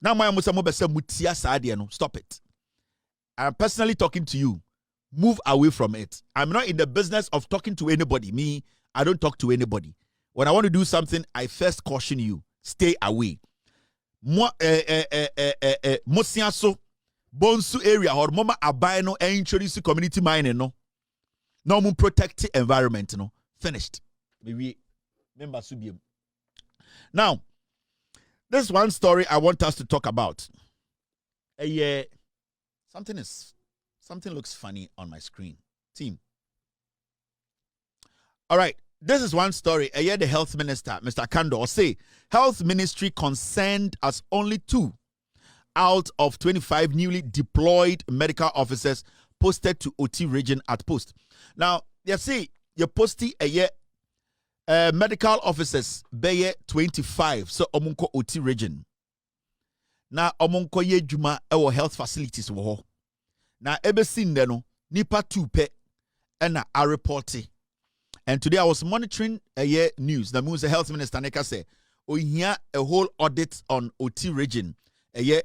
now moya musa mobe se mutia saadi no, stop it. I'm personally talking to you. Move away from it. I'm not in the business of talking to anybody. Me, I don't talk to anybody. When I want to do something, I first caution you. Stay away. Mosiaso Bonsu area or mama abaino and introduce community mining no. No more protect the environment no. Finished. Maybe member subium. Now, this one story I want us to talk about. Something looks funny on my screen. Team. All right. This is one story. The health minister, Mr. Kando, say health ministry concerned as only 2 out of 25 newly deployed medical officers posted to OT region at post. Now, you see, you posted medical officers be 25, so omunko OT region. Now, omunko ye juma ewo health facilities wo. Now, ebe sinde no nipa 2 pe ena a reporte. And today I was monitoring news. The news, the health minister Neka say, "Oh, here a whole audit on OT region,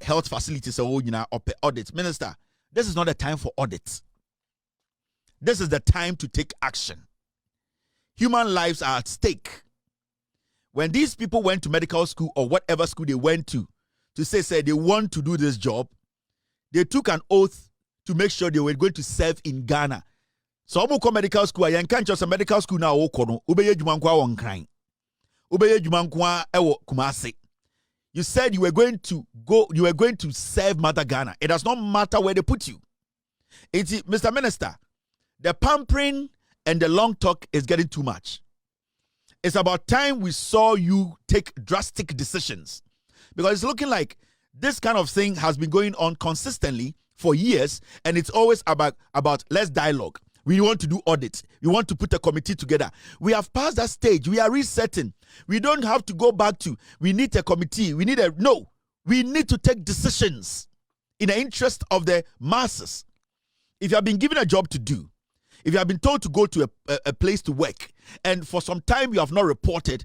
health facilities. Audit, minister. This is not the time for audits. This is the time to take action. Human lives are at stake. When these people went to medical school or whatever school they went to say they want to do this job, they took an oath to make sure they were going to serve in Ghana." So omo medical school I can't just a medical school now okono ubeye dwumankwa won kran ubeye dwumankwa ewo Kumasi. You said you were going to serve Mother Ghana. It does not matter where they put you. It's Mr. Minister, the pampering and the long talk is getting too much. It's about time we saw you take drastic decisions, because it's looking like this kind of thing has been going on consistently for years, and it's always about let's dialogue. We want to do audits. We want to put a committee together. We have passed that stage. We are resetting. We don't have to go back to, we need a committee. We We need to take decisions in the interest of the masses. If you have been given a job to do, if you have been told to go to a place to work, and for some time you have not reported,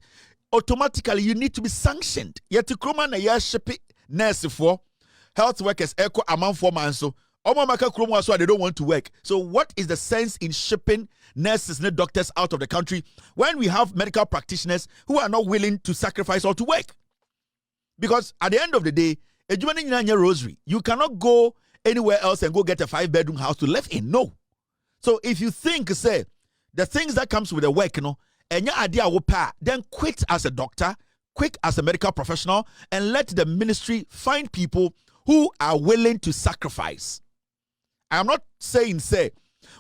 automatically you need to be sanctioned. Yet to kroma na ya shipping nurse for health workers echo amount for man so they don't want to work. So what is the sense in shipping nurses and doctors out of the country when we have medical practitioners who are not willing to sacrifice or to work? Because at the end of the day, a rosary, you cannot go anywhere else and go get a 5-bedroom house to live in. No. So if you think, say, the things that comes with the work, and your idea will pay, then quit as a doctor, quit as a medical professional, and let the ministry find people who are willing to sacrifice. I'm not saying, say,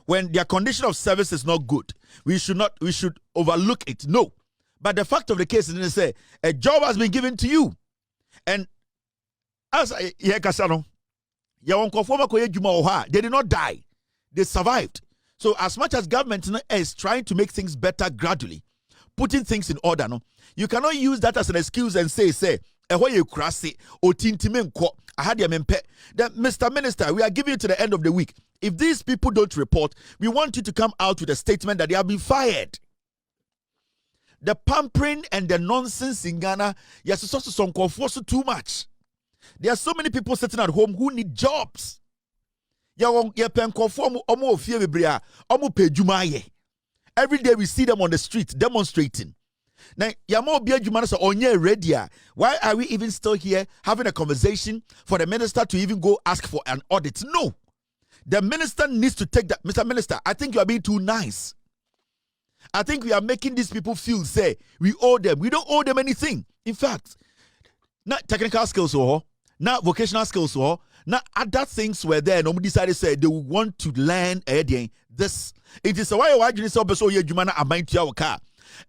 when their condition of service is not good, we should overlook it. No. But the fact of the case is to say, a job has been given to you. And as they did not die. They survived. So as much as government is trying to make things better gradually, putting things in order, you cannot use that as an excuse and say, then, Mr. Minister, we are giving you to the end of the week. If these people don't report, we want you to come out with a statement that they have been fired. The pampering and the nonsense in Ghana, yes, it's also too much. There are so many people sitting at home who need jobs. Every day we see them on the street demonstrating. Now, why are we even still here having a conversation for the minister to even go ask for an audit? No. The minister needs to take that. Mr. Minister, I think you are being too nice. I think we are making these people feel, say, we owe them. We don't owe them anything. In fact, not technical skills or not vocational skills or not other things were there. Nobody decided say they want to learn this. It is a why you say so you jumana abind to your car.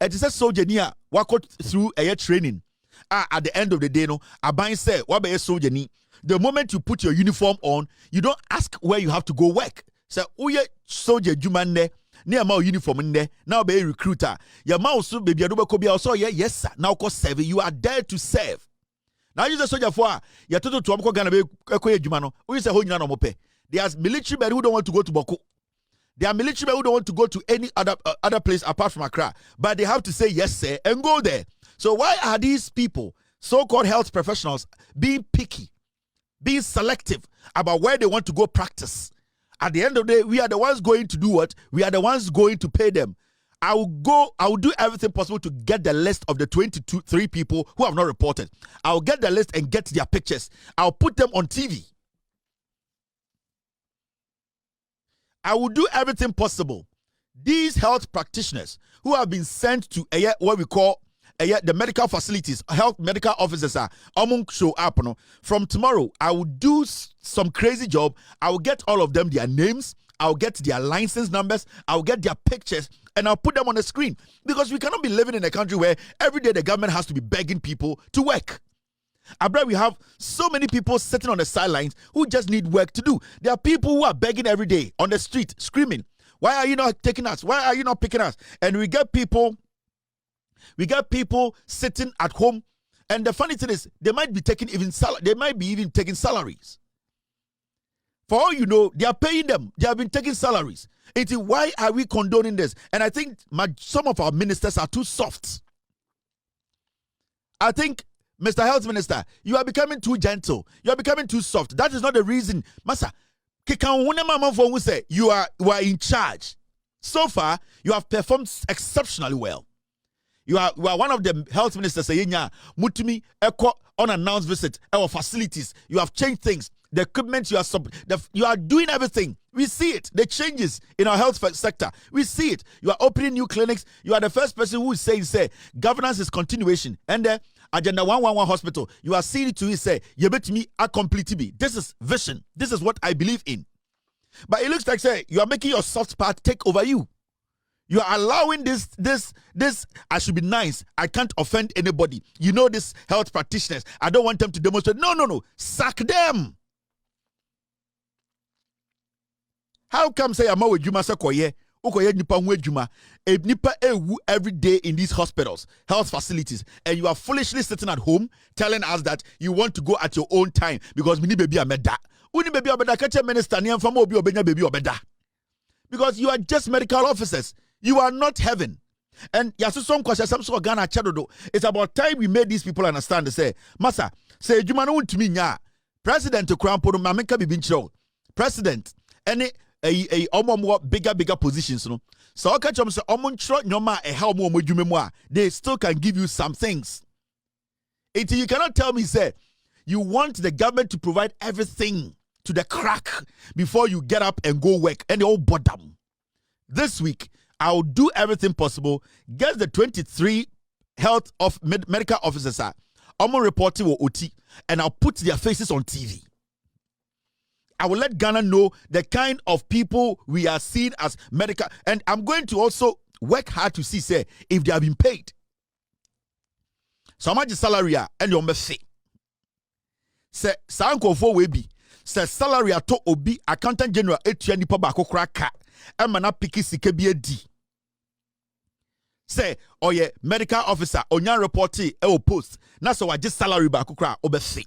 It is a soldier near walk through a training. At the end of the day, no, abind say what be a soldier ni. The moment you put your uniform on, you don't ask where you have to go work. Say, oh yeah, soldier jumane. Near my uniform in there now be a recruiter. Your mouse baby adobe also yes sir. Now cause serve. You are there to serve. Now you the soldier for you told to amko Ghana be ekoye jumano. We say honya no mope. There's military men who don't want to go to Boko. There are military men who don't want to go to any other place apart from Accra. But they have to say yes sir and go there. So why are these people, so-called health professionals, being picky, being selective about where they want to go practice? At the end of the day, we are the ones going to do what? We are the ones going to pay them. I will do everything possible to get the list of the 3 people who have not reported. I'll get the list and get their pictures. I'll put them on TV. I will do everything possible. These health practitioners who have been sent to what we call the medical facilities, health medical officers are among show up. No? From tomorrow, I will do some crazy job. I will get all of them their names. I'll get their license numbers. I'll get their pictures and I'll put them on the screen because we cannot be living in a country where every day the government has to be begging people to work. Abra, we have so many people sitting on the sidelines who just need work to do. There are people who are begging every day on the street, screaming, "Why are you not taking us? Why are you not picking us?" And we get people sitting at home, and the funny thing is, they might be taking even taking salaries. For all you know, they are paying them. They have been taking salaries. Why are we condoning this? And I think some of our ministers are too soft. I think, Mr. Health Minister, you are becoming too gentle. You are becoming too soft. That is not the reason. Masa, you are in charge. So far, you have performed exceptionally well. You are one of the health ministers saying, Mutumi, unannounced visit, our facilities. You have changed things. The equipment you are doing everything. We see it. The changes in our health sector. We see it. You are opening new clinics. You are the first person who is saying, governance is continuation. And the Agenda 111 hospital, you are seeing it to say, you bet me a complete be. This is vision. This is what I believe in. But it looks like, you are making your soft part take over you. You are allowing this, I should be nice. I can't offend anybody. You know, these health practitioners, I don't want them to demonstrate. No. Sack them. How come say I'm with Juma Sakoye Ukoye nipa ho adwuma. Nipa ewu every day in these hospitals, health facilities, and you are foolishly sitting at home telling us that you want to go at your own time because mini baby ameda. Uni baby obeda kache minister ni amfama obi obenya baby obeda. Because you are just medical officers. You are not heaven. And Yasusom Kwasha Samso Ghana Chadodo. It's about time we made these people understand. They say, Masa, say Jumano to me nya. President to Crown Podo Mameka Bibincho. President, any a bigger positions, no. So catch them say omuncho nyoma e how mo jumemwa. They still can give you some things. You cannot tell me, say, you want the government to provide everything to the crack before you get up and go work, and they all bottom. This week, I'll do everything possible. Get the 23 health of medical officers I'm reporting with OT, and I'll put their faces on TV. I will let Ghana know the kind of people we are seeing as medical, and I'm going to also work hard to see, say, if they have been paid. So much salary and your mercy. Say, Sanko for Webi. Say, salary to Obi, Accountant General, Etienne Pabako Kraka, and Mana Piki Sikebie D. Say, oh yeah, medical officer, on your reportee, post. That's so I just salary back obesi.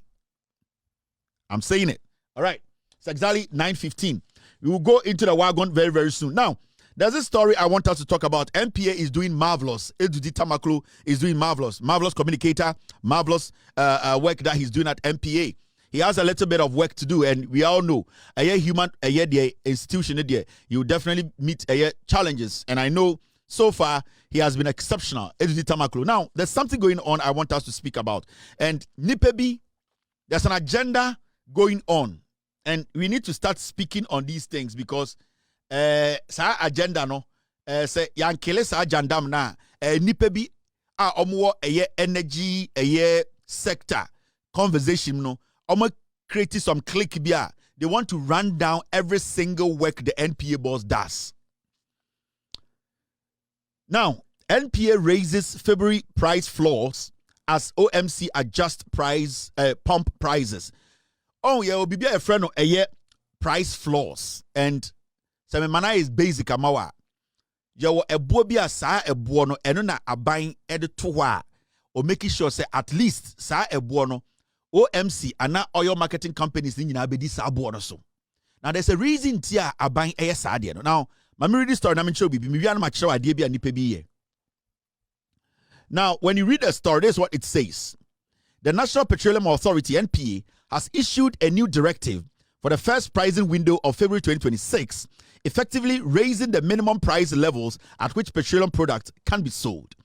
I'm saying it. All right. It's exactly 9:15. We will go into the wagon very, very soon. Now, there's a story I want us to talk about. NPA is doing marvelous. Edudi Tamaklo is doing marvelous. Marvelous communicator, marvelous work that he's doing at NPA. He has a little bit of work to do, and we all know a human, the institution, you definitely meet challenges. And I know so far he has been exceptional. Edudi Tamaklo. Now, there's something going on I want us to speak about. And Nipebi, there's an agenda going on. And we need to start speaking on these things because sa agenda no say yankele sa agenda na Nipebi omo energy sector conversation no omo create some click bia. They want to run down every single work the NPA boss does. Now, NPA raises February price floors as OMC adjust price pump prices. Oh yeah, obi bia a friend no price floors, and some mana is basic amawa. Yo ebo bia sa ebo no eno na aban ede to hɔ or making sure say at least sa ebo no OMC and oil marketing companies ni nyina be di sa ebo no so. Now there's a reason tia aban sa de no. Now, my read this story na me show bibi me wian ma kyerɛ ade bia nipa bi ye. Now, when you read the story, this is what it says. The National Petroleum Authority, NPA, has issued a new directive for the first pricing window of February 2026, effectively raising the minimum price levels at which petroleum products can be sold.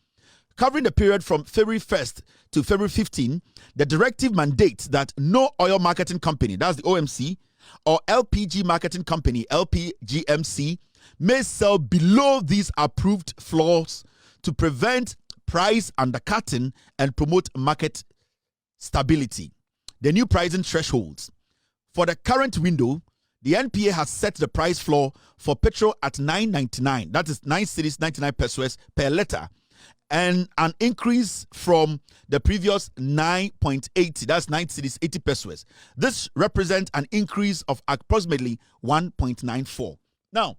Covering the period from February 1st to February 15, the directive mandates that no oil marketing company, that's the OMC, or LPG marketing company, LPGMC, may sell below these approved floors to prevent price undercutting and promote market stability. The new pricing thresholds. For the current window, the NPA has set the price floor for petrol at 9.99. That is 9 cedis 99 pesos per liter, and an increase from the previous 9.80. That's 9 cedis 80 pesos. This represents an increase of approximately 1.94. Now,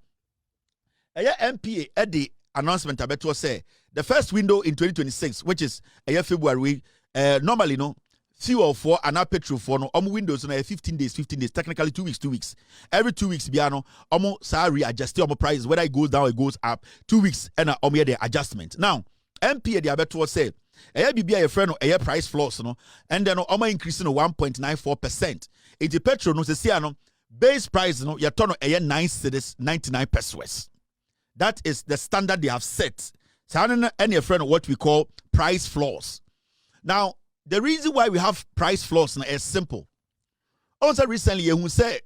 NPA at the announcement about say the first window in 2026, which is February, normally no. Fuel for and now petrol for no windows no 15 days, technically 2 weeks. Every 2 weeks biano salary adjust prices, whether it goes down or it goes up. 2 weeks and the adjustment. Now, NPA the abeto say BBI a friend no price floors no, and then increasing 1.94%. It petrol no say base price no ya turn 9 cedis 99 pesos. That is the standard they have set. So any friend what we call price floors. Now, the reason why we have price floors now is simple. Also recently, you say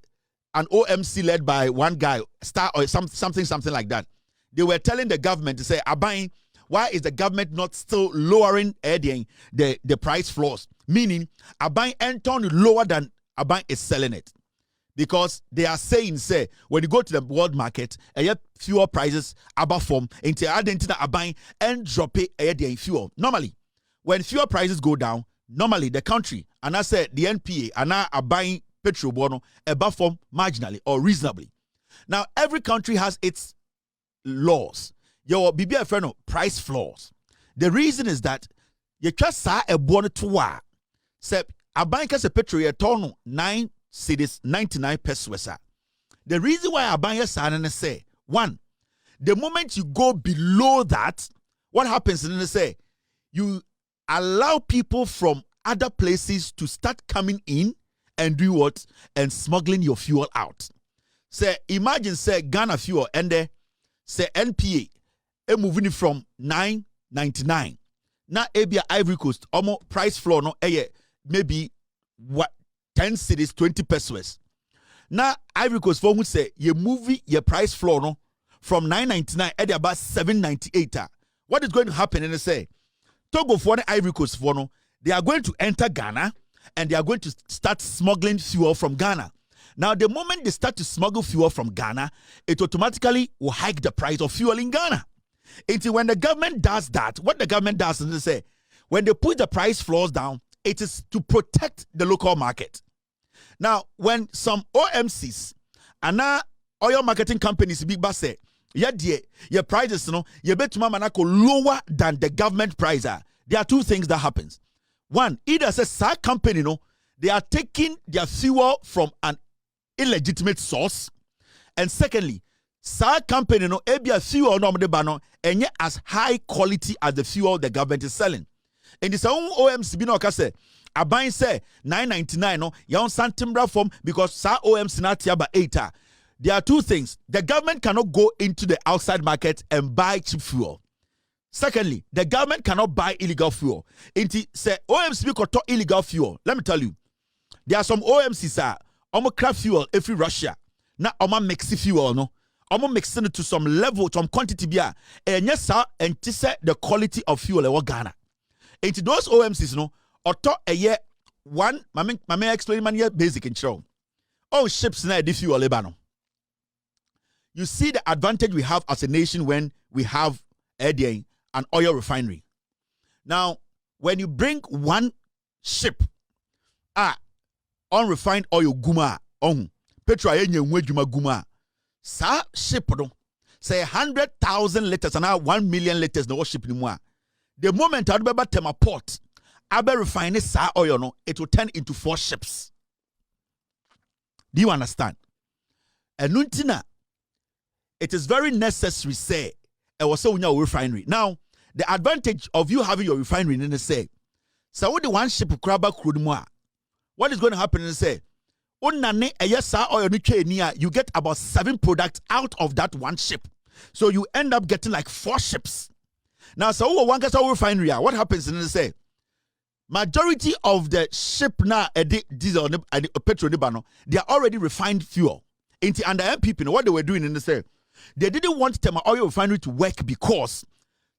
an OMC led by one guy, Star or something like that. They were telling the government to say, Abain, why is the government not still lowering the price floors? Meaning, Abain Anton lower than Abain is selling it. Because they are saying, say, when you go to the world market, fuel prices above from into identity Abain and drop it fuel. Normally, when fuel prices go down, normally the country, and I said the NPA, and now are buying petrol bono above from marginally or reasonably. Now, every country has its laws. Your BBI friend price floors. The reason is that you just saw a bonnet to wa. Say a bank has a petrol a ton 9 cedis 99 pesos. The reason why a bank has say one, the moment you go below that, what happens in the say you allow people from other places to start coming in and do what? And smuggling your fuel out. Say, imagine, say, Ghana fuel, and then, say, NPA, moving it from 9.99. Now, Abia Ivory Coast, almost price floor, no, maybe, what, 10 cedis, 20 pesos. Now, Ivory Coast, for who say, you movie, your price floor, no, from 9.99, at about 7.98. What is going to happen, and they say, Togo for the Ivory Coast, for no, they are going to enter Ghana, and they are going to start smuggling fuel from Ghana. Now, the moment they start to smuggle fuel from Ghana, it automatically will hike the price of fuel in Ghana. Until when the government does that, what the government does is they say, when they put the price floors down, it is to protect the local market. Now, when some OMCs and now oil marketing companies big bass say, yeah, your prices, you bet manako lower than the government price. There are two things that happens. One, either says a company, they are taking their fuel from an illegitimate source, and secondly, sa company ebia fuel no de ba no enye as high quality as the fuel the government is selling. And this own OMC bi no ka say aban say 9.99 no yon santimbra from because sa OMC na tia ba 8. There are two things. The government cannot go into the outside market and buy cheap fuel. Secondly, the government cannot buy illegal fuel. Inti say OMC bi koto illegal fuel. Let me tell you, there are some OMCs omo craft fuel every Russia. Na omo mix fuel no. Omo mixing it to some level, some quantity bia. And yes sir, and say the quality of fuel e Ghana. Into those OMCs no, auto a year one. Mame explain man here basic in show. Oh ships na the fuel Lebanon. You see the advantage we have as a nation when we have an oil refinery. Now, when you bring one ship, unrefined oil guma on petrol guma sa ship no say 100,000 liters and now 1 million liters no ship anymore. The moment I remember Tema port, abe refine sa oil no, it will turn into 4 ships. Do you understand? And nuntina, it is very necessary say it was so your refinery. Now, the advantage of you having your refinery in the say, so what the one ship crabba crude more. What is going to happen is say, you get about 7 products out of that one ship. So you end up getting like 4 ships. Now, so one gets our refinery. What happens in the say? Majority of the ship now, diesel and petrol, they are already refined fuel. Into under NPP, what they were doing in the say, they didn't want Tema oil refinery to work because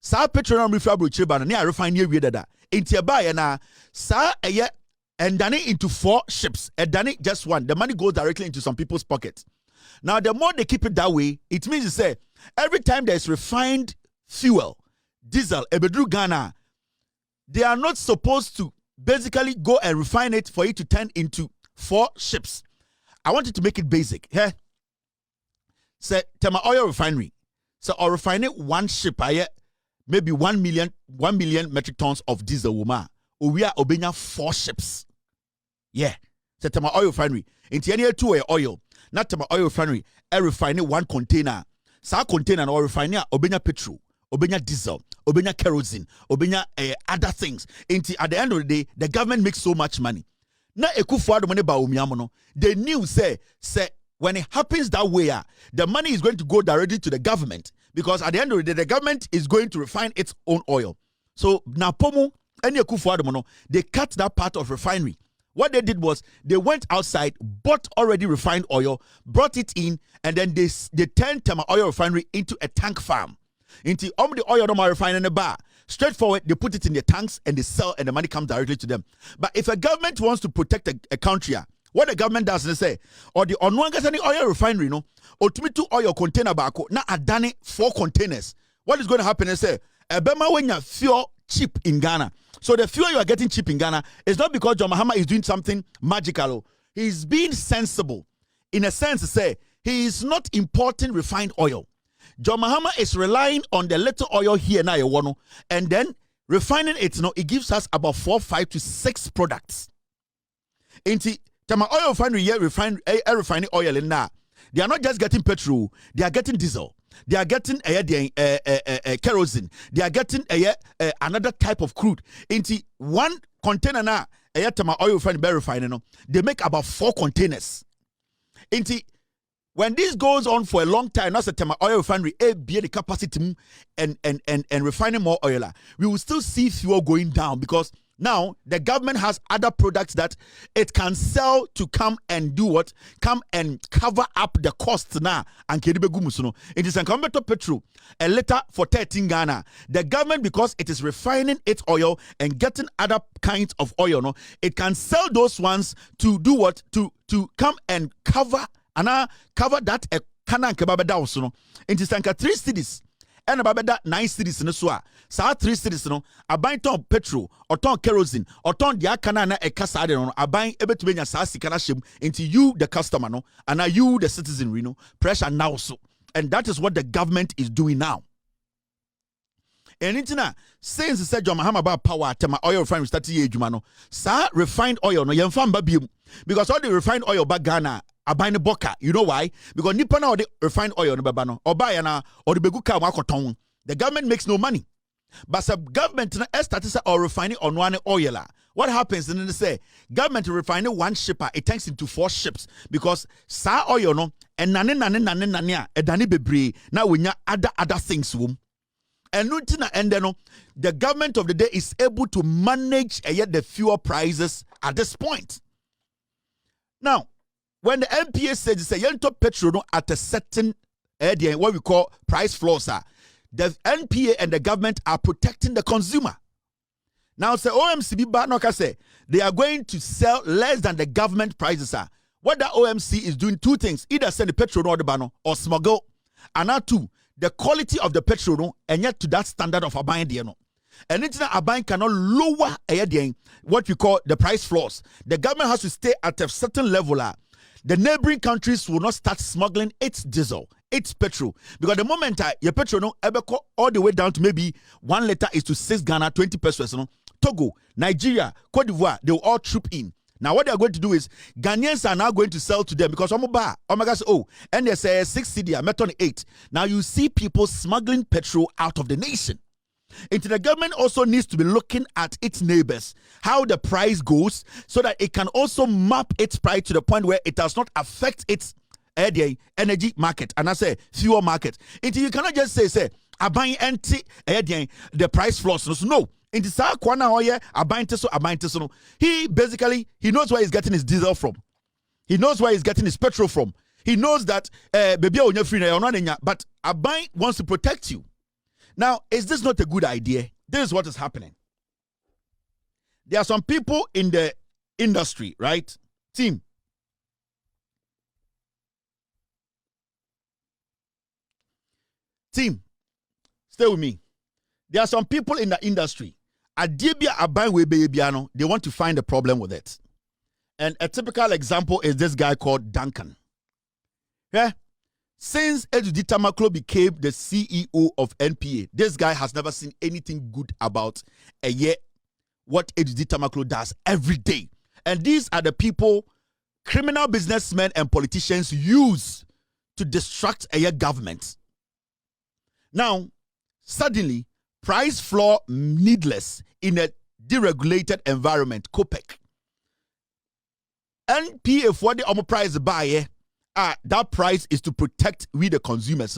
sa petroleum refinery chibana near refinery that into buy na sa and done it into 4 ships and done it just one. The money goes directly into some people's pockets. Now, the more they keep it that way, it means to say every time there's refined fuel, diesel, ebedru Ghana, they are not supposed to basically go and refine it for it to turn into 4 ships. I want you to make it basic. Hey, say Tema oil refinery. So or refining one ship, maybe 1 million metric tons of diesel woman. We are obeying 4 ships. Yeah. So Tema oil refinery. Into any 2 oil. Not Tema oil refinery. Refining 1 container. So container or refinery obeying petrol, obeying diesel, obeying kerosene, obeying other things. Into at the end of the day, the government makes so much money. Now Ekufuado money Bawumia they knew say when it happens that way, the money is going to go directly to the government because at the end of the day, the government is going to refine its own oil. So now Pomo and Ekufuado they cut that part of refinery. What they did was they went outside, bought already refined oil, brought it in, and then they turned Tema oil refinery into a tank farm. Into all the oil don't refine in the bar. Straightforward, they put it in the tanks and they sell, and the money comes directly to them. But if a government wants to protect a country, what the government does, they say, or the onwangasani oil refinery, no, or to me 2 oil container bako, na adane 4 containers. What is going to happen? They say, Ebema when you fuel cheap in Ghana. So the fuel you are getting cheap in Ghana is not because John Mahama is doing something magical. He's being sensible. In a sense, to say, he is not importing refined oil. John Mahama is relying on the little oil here now, and then refining it, it gives us about 4, 5 to 6 products. Into Tama oil refinery, refining oil in now. They are not just getting petrol, they are getting diesel. They are getting kerosene. They are getting another type of crude. Into one container now, Tama oil refinery, they make about 4 containers. Into when this goes on for a long time, that's a Tama oil refinery, be the capacity and refining more oil, we will still see fuel going down because now the government has other products that it can sell to come and do what? Come and cover up the costs now. And it is a converter petrol, a liter for 13 Ghana. The government, because it is refining its oil and getting other kinds of oil, it can sell those ones to do what? To come and cover that a kana kebaba down. It is 3 cities. And about that 9 cities in the SWA. Sa 3 cities no. A buying ton petrol or ton kerosene or ton diakana na a casade on a buying able to be a sasikana shim into you the customer no and are you the citizen Reno pressure now so. And that is what the government is doing now. And intina since said John Mahama about power tema oil refinery started ye jumano. Sa refined oil no yemfam babium because all the refined oil back Ghana I buy the boka. You know why? Because nipa na or the refined oil no babano or buy na or the beguka wakoton. The government makes no money. But the government na started or refining on one oil. What happens? And then they say government refining one shipper, it turns into 4 ships because sa oil no and nane edani bebre. Now we nya other things wom. And then the government of the day is able to manage the fuel prices at this point. Now, when the NPA says say you top petrol at a certain what we call price floors, the NPA and the government are protecting the consumer. Now say OMC Banoka say they are going to sell less than the government prices are. What the OMC is doing 2 things: either send the petrol or the bano or smuggle, and now 2, the quality of the petrol and yet to that standard of a buying no. And internet a buying cannot lower what we call the price floors. The government has to stay at a certain level. The neighboring countries will not start smuggling its diesel, its petrol. Because the moment your petrol no ever go all the way down to maybe 1 liter is to 6 Ghana, 20 pesos. Togo, Nigeria, Cote d'Ivoire, they will all troop in. Now what they are going to do is Ghanaians are now going to sell to them because and they say 6 cedi, meton 8. Now you see people smuggling petrol out of the nation. Into the government also needs to be looking at its neighbors, how the price goes, so that it can also map its price to the point where it does not affect its energy market and I say fuel market. Until you cannot just say I buy the price floors. No. Into sa kwana oye I buy so he basically he knows where he's getting his diesel from. He knows where he's getting his petrol from. He knows that baby on your free but a buy wants to protect you. Now, is this not a good idea? This is what is happening. There are some people in the industry, right? Team, stay with me. There are some people in the industry. They want to find a problem with it. And a typical example is this guy called Duncan. Yeah? Since Ejudi Tamaklo became the CEO of NPA, this guy has never seen anything good about what Ejudi Tamaklo does every day. And these are the people criminal businessmen and politicians use to distract a government. Now, suddenly, price floor needless in a deregulated environment, COPEC. NPA for the price buy that price is to protect we the consumers,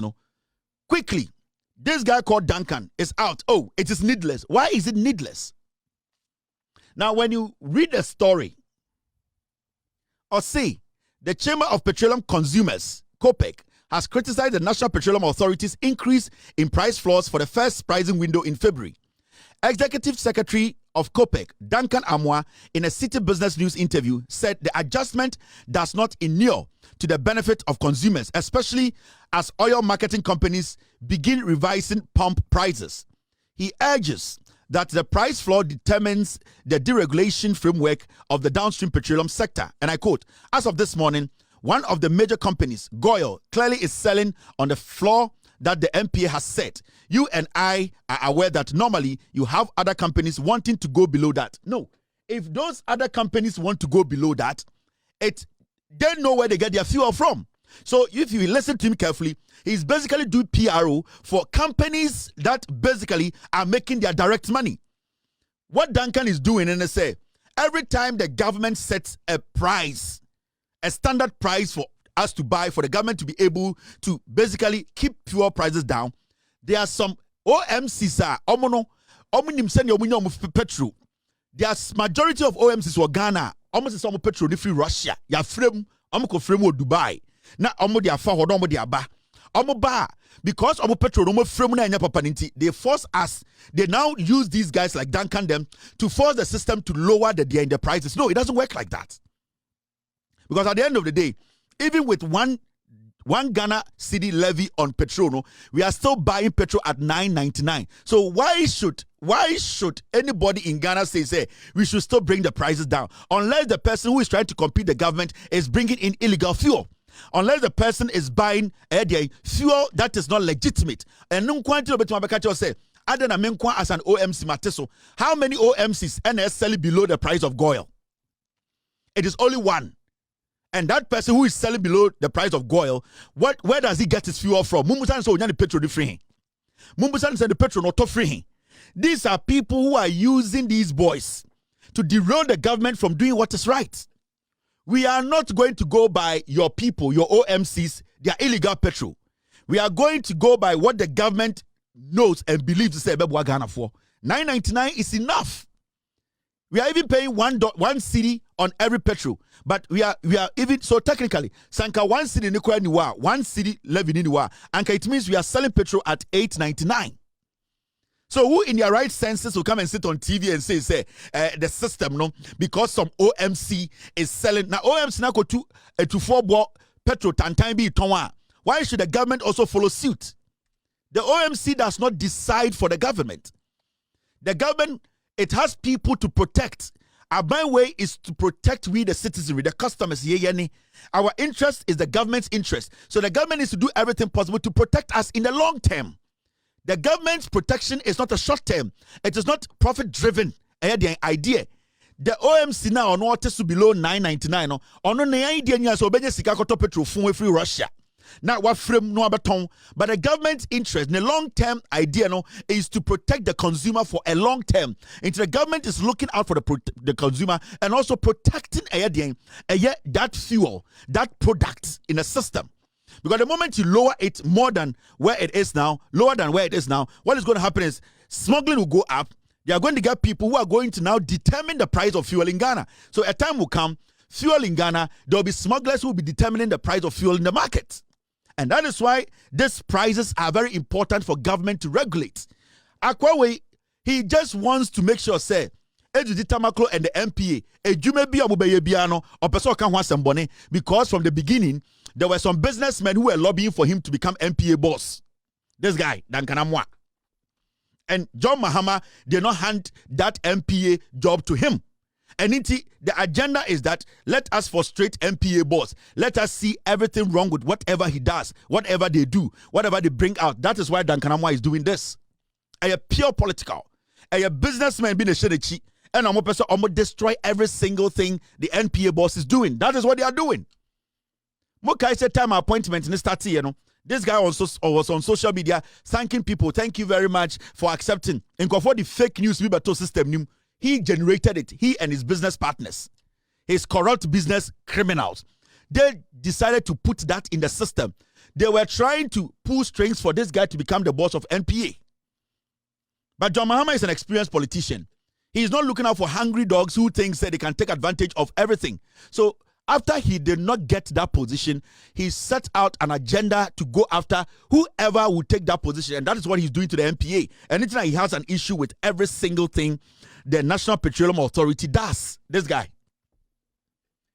Quickly, this guy called Duncan is out. Oh, it is needless. Why is it needless? Now, when you read the story, or see, the Chamber of Petroleum Consumers, COPEC, has criticized the National Petroleum Authority's increase in price floors for the first pricing window in February. Executive Secretary of COPEC, Duncan Amwa, in a City Business News interview, said the adjustment does not inure to the benefit of consumers, especially as oil marketing companies begin revising pump prices. He urges that the price floor determines the deregulation framework of the downstream petroleum sector. And I quote, as of this morning, one of the major companies, Goil, clearly is selling on the floor that the NPA has set. You and I are aware that normally you have other companies wanting to go below that. No, if those other companies want to go below that, they know where they get their fuel from. So if you listen to him carefully, he's basically doing PRO for companies that basically are making their direct money. What Duncan is doing, and they say, every time the government sets a price, a standard price for us to buy, for the government to be able to basically keep fuel prices down, there are some OMCs, petrol. There's majority of OMCs were Ghana, almost some petrol free Russia. Ya frame, frame Dubai. Na dia fa hodo dia ba. Ba because petrol frame na papa ninti. They force us. They now use these guys like Duncan them to force the system to lower the prices. No, it doesn't work like that. Because at the end of the day, even with one Ghana city levy on petrol, we are still buying petrol at $9.99. So why should anybody in Ghana say we should still bring the prices down? Unless the person who is trying to compete the government is bringing in illegal fuel. Unless the person is buying fuel that is not legitimate. And say, as an OMC Mateso, how many OMCs NS selling below the price of oil? It is only one. And that person who is selling below the price of oil, where does he get his fuel from? Mumbusan so the petrol free. Mumbusan said the petrol not free. These are people who are using these boys to derail the government from doing what is right. We are not going to go by your people, your OMCs, their illegal petrol. We are going to go by what the government knows and believes to say Ghana for. $9.99 is enough. We are even paying one city on every petrol. But we are even so technically, Sanka 1 city niwa, 1 city levy niwa, and it means we are selling petrol at $8.99. So who in their right senses will come and sit on TV and say the system, no, because some OMC is selling now OMC na go to 4 petrol tantan bi tonwa. Why should the government also follow suit? The OMC does not decide for the government. The government, it has people to protect. Our way is to protect we the citizenry, the customers. Our interest is the government's interest. So the government needs to do everything possible to protect us in the long term. The government's protection is not a short term. It is not profit driven. The idea. The OMC now on what is below $9.99. On the idea so petrol from free Russia. Now what frame no abaton, but the government's interest in the long-term idea is to protect the consumer for a long term. And the government is looking out for the consumer and also protecting that fuel, that product in the system. Because the moment you lower it more than where it is now, what is going to happen is smuggling will go up. They are going to get people who are going to now determine the price of fuel in Ghana. So a time will come, fuel in Ghana, there will be smugglers who will be determining the price of fuel in the market. And that is why these prices are very important for government to regulate. Akwawe, he just wants to make sure, say, Ejudi Tamaklo and the NPA, because from the beginning, there were some businessmen who were lobbying for him to become NPA boss. This guy, Dankanamwa. And John Mahama did not hand that NPA job to him. And the agenda is that let us frustrate NPA boss. Let us see everything wrong with whatever he does, whatever they do, whatever they bring out. That is why Dankanamwa is doing this. A pure political. A businessman being a sherechi. And I'm going to destroy every single thing the NPA boss is doing. That is what they are doing. Mokai said time appointment in the this guy also was on social media thanking people. Thank you very much for accepting. And for the fake news system, he generated it. He and his business partners, his corrupt business criminals, they decided to put that in the system. They were trying to pull strings for this guy to become the boss of NPA. But John Mahama is an experienced politician. He is not looking out for hungry dogs who think that they can take advantage of everything. So after he did not get that position, he set out an agenda to go after whoever would take that position. And that is what he's doing to the NPA. Anytime he has an issue with every single thing the National Petroleum Authority does, this guy,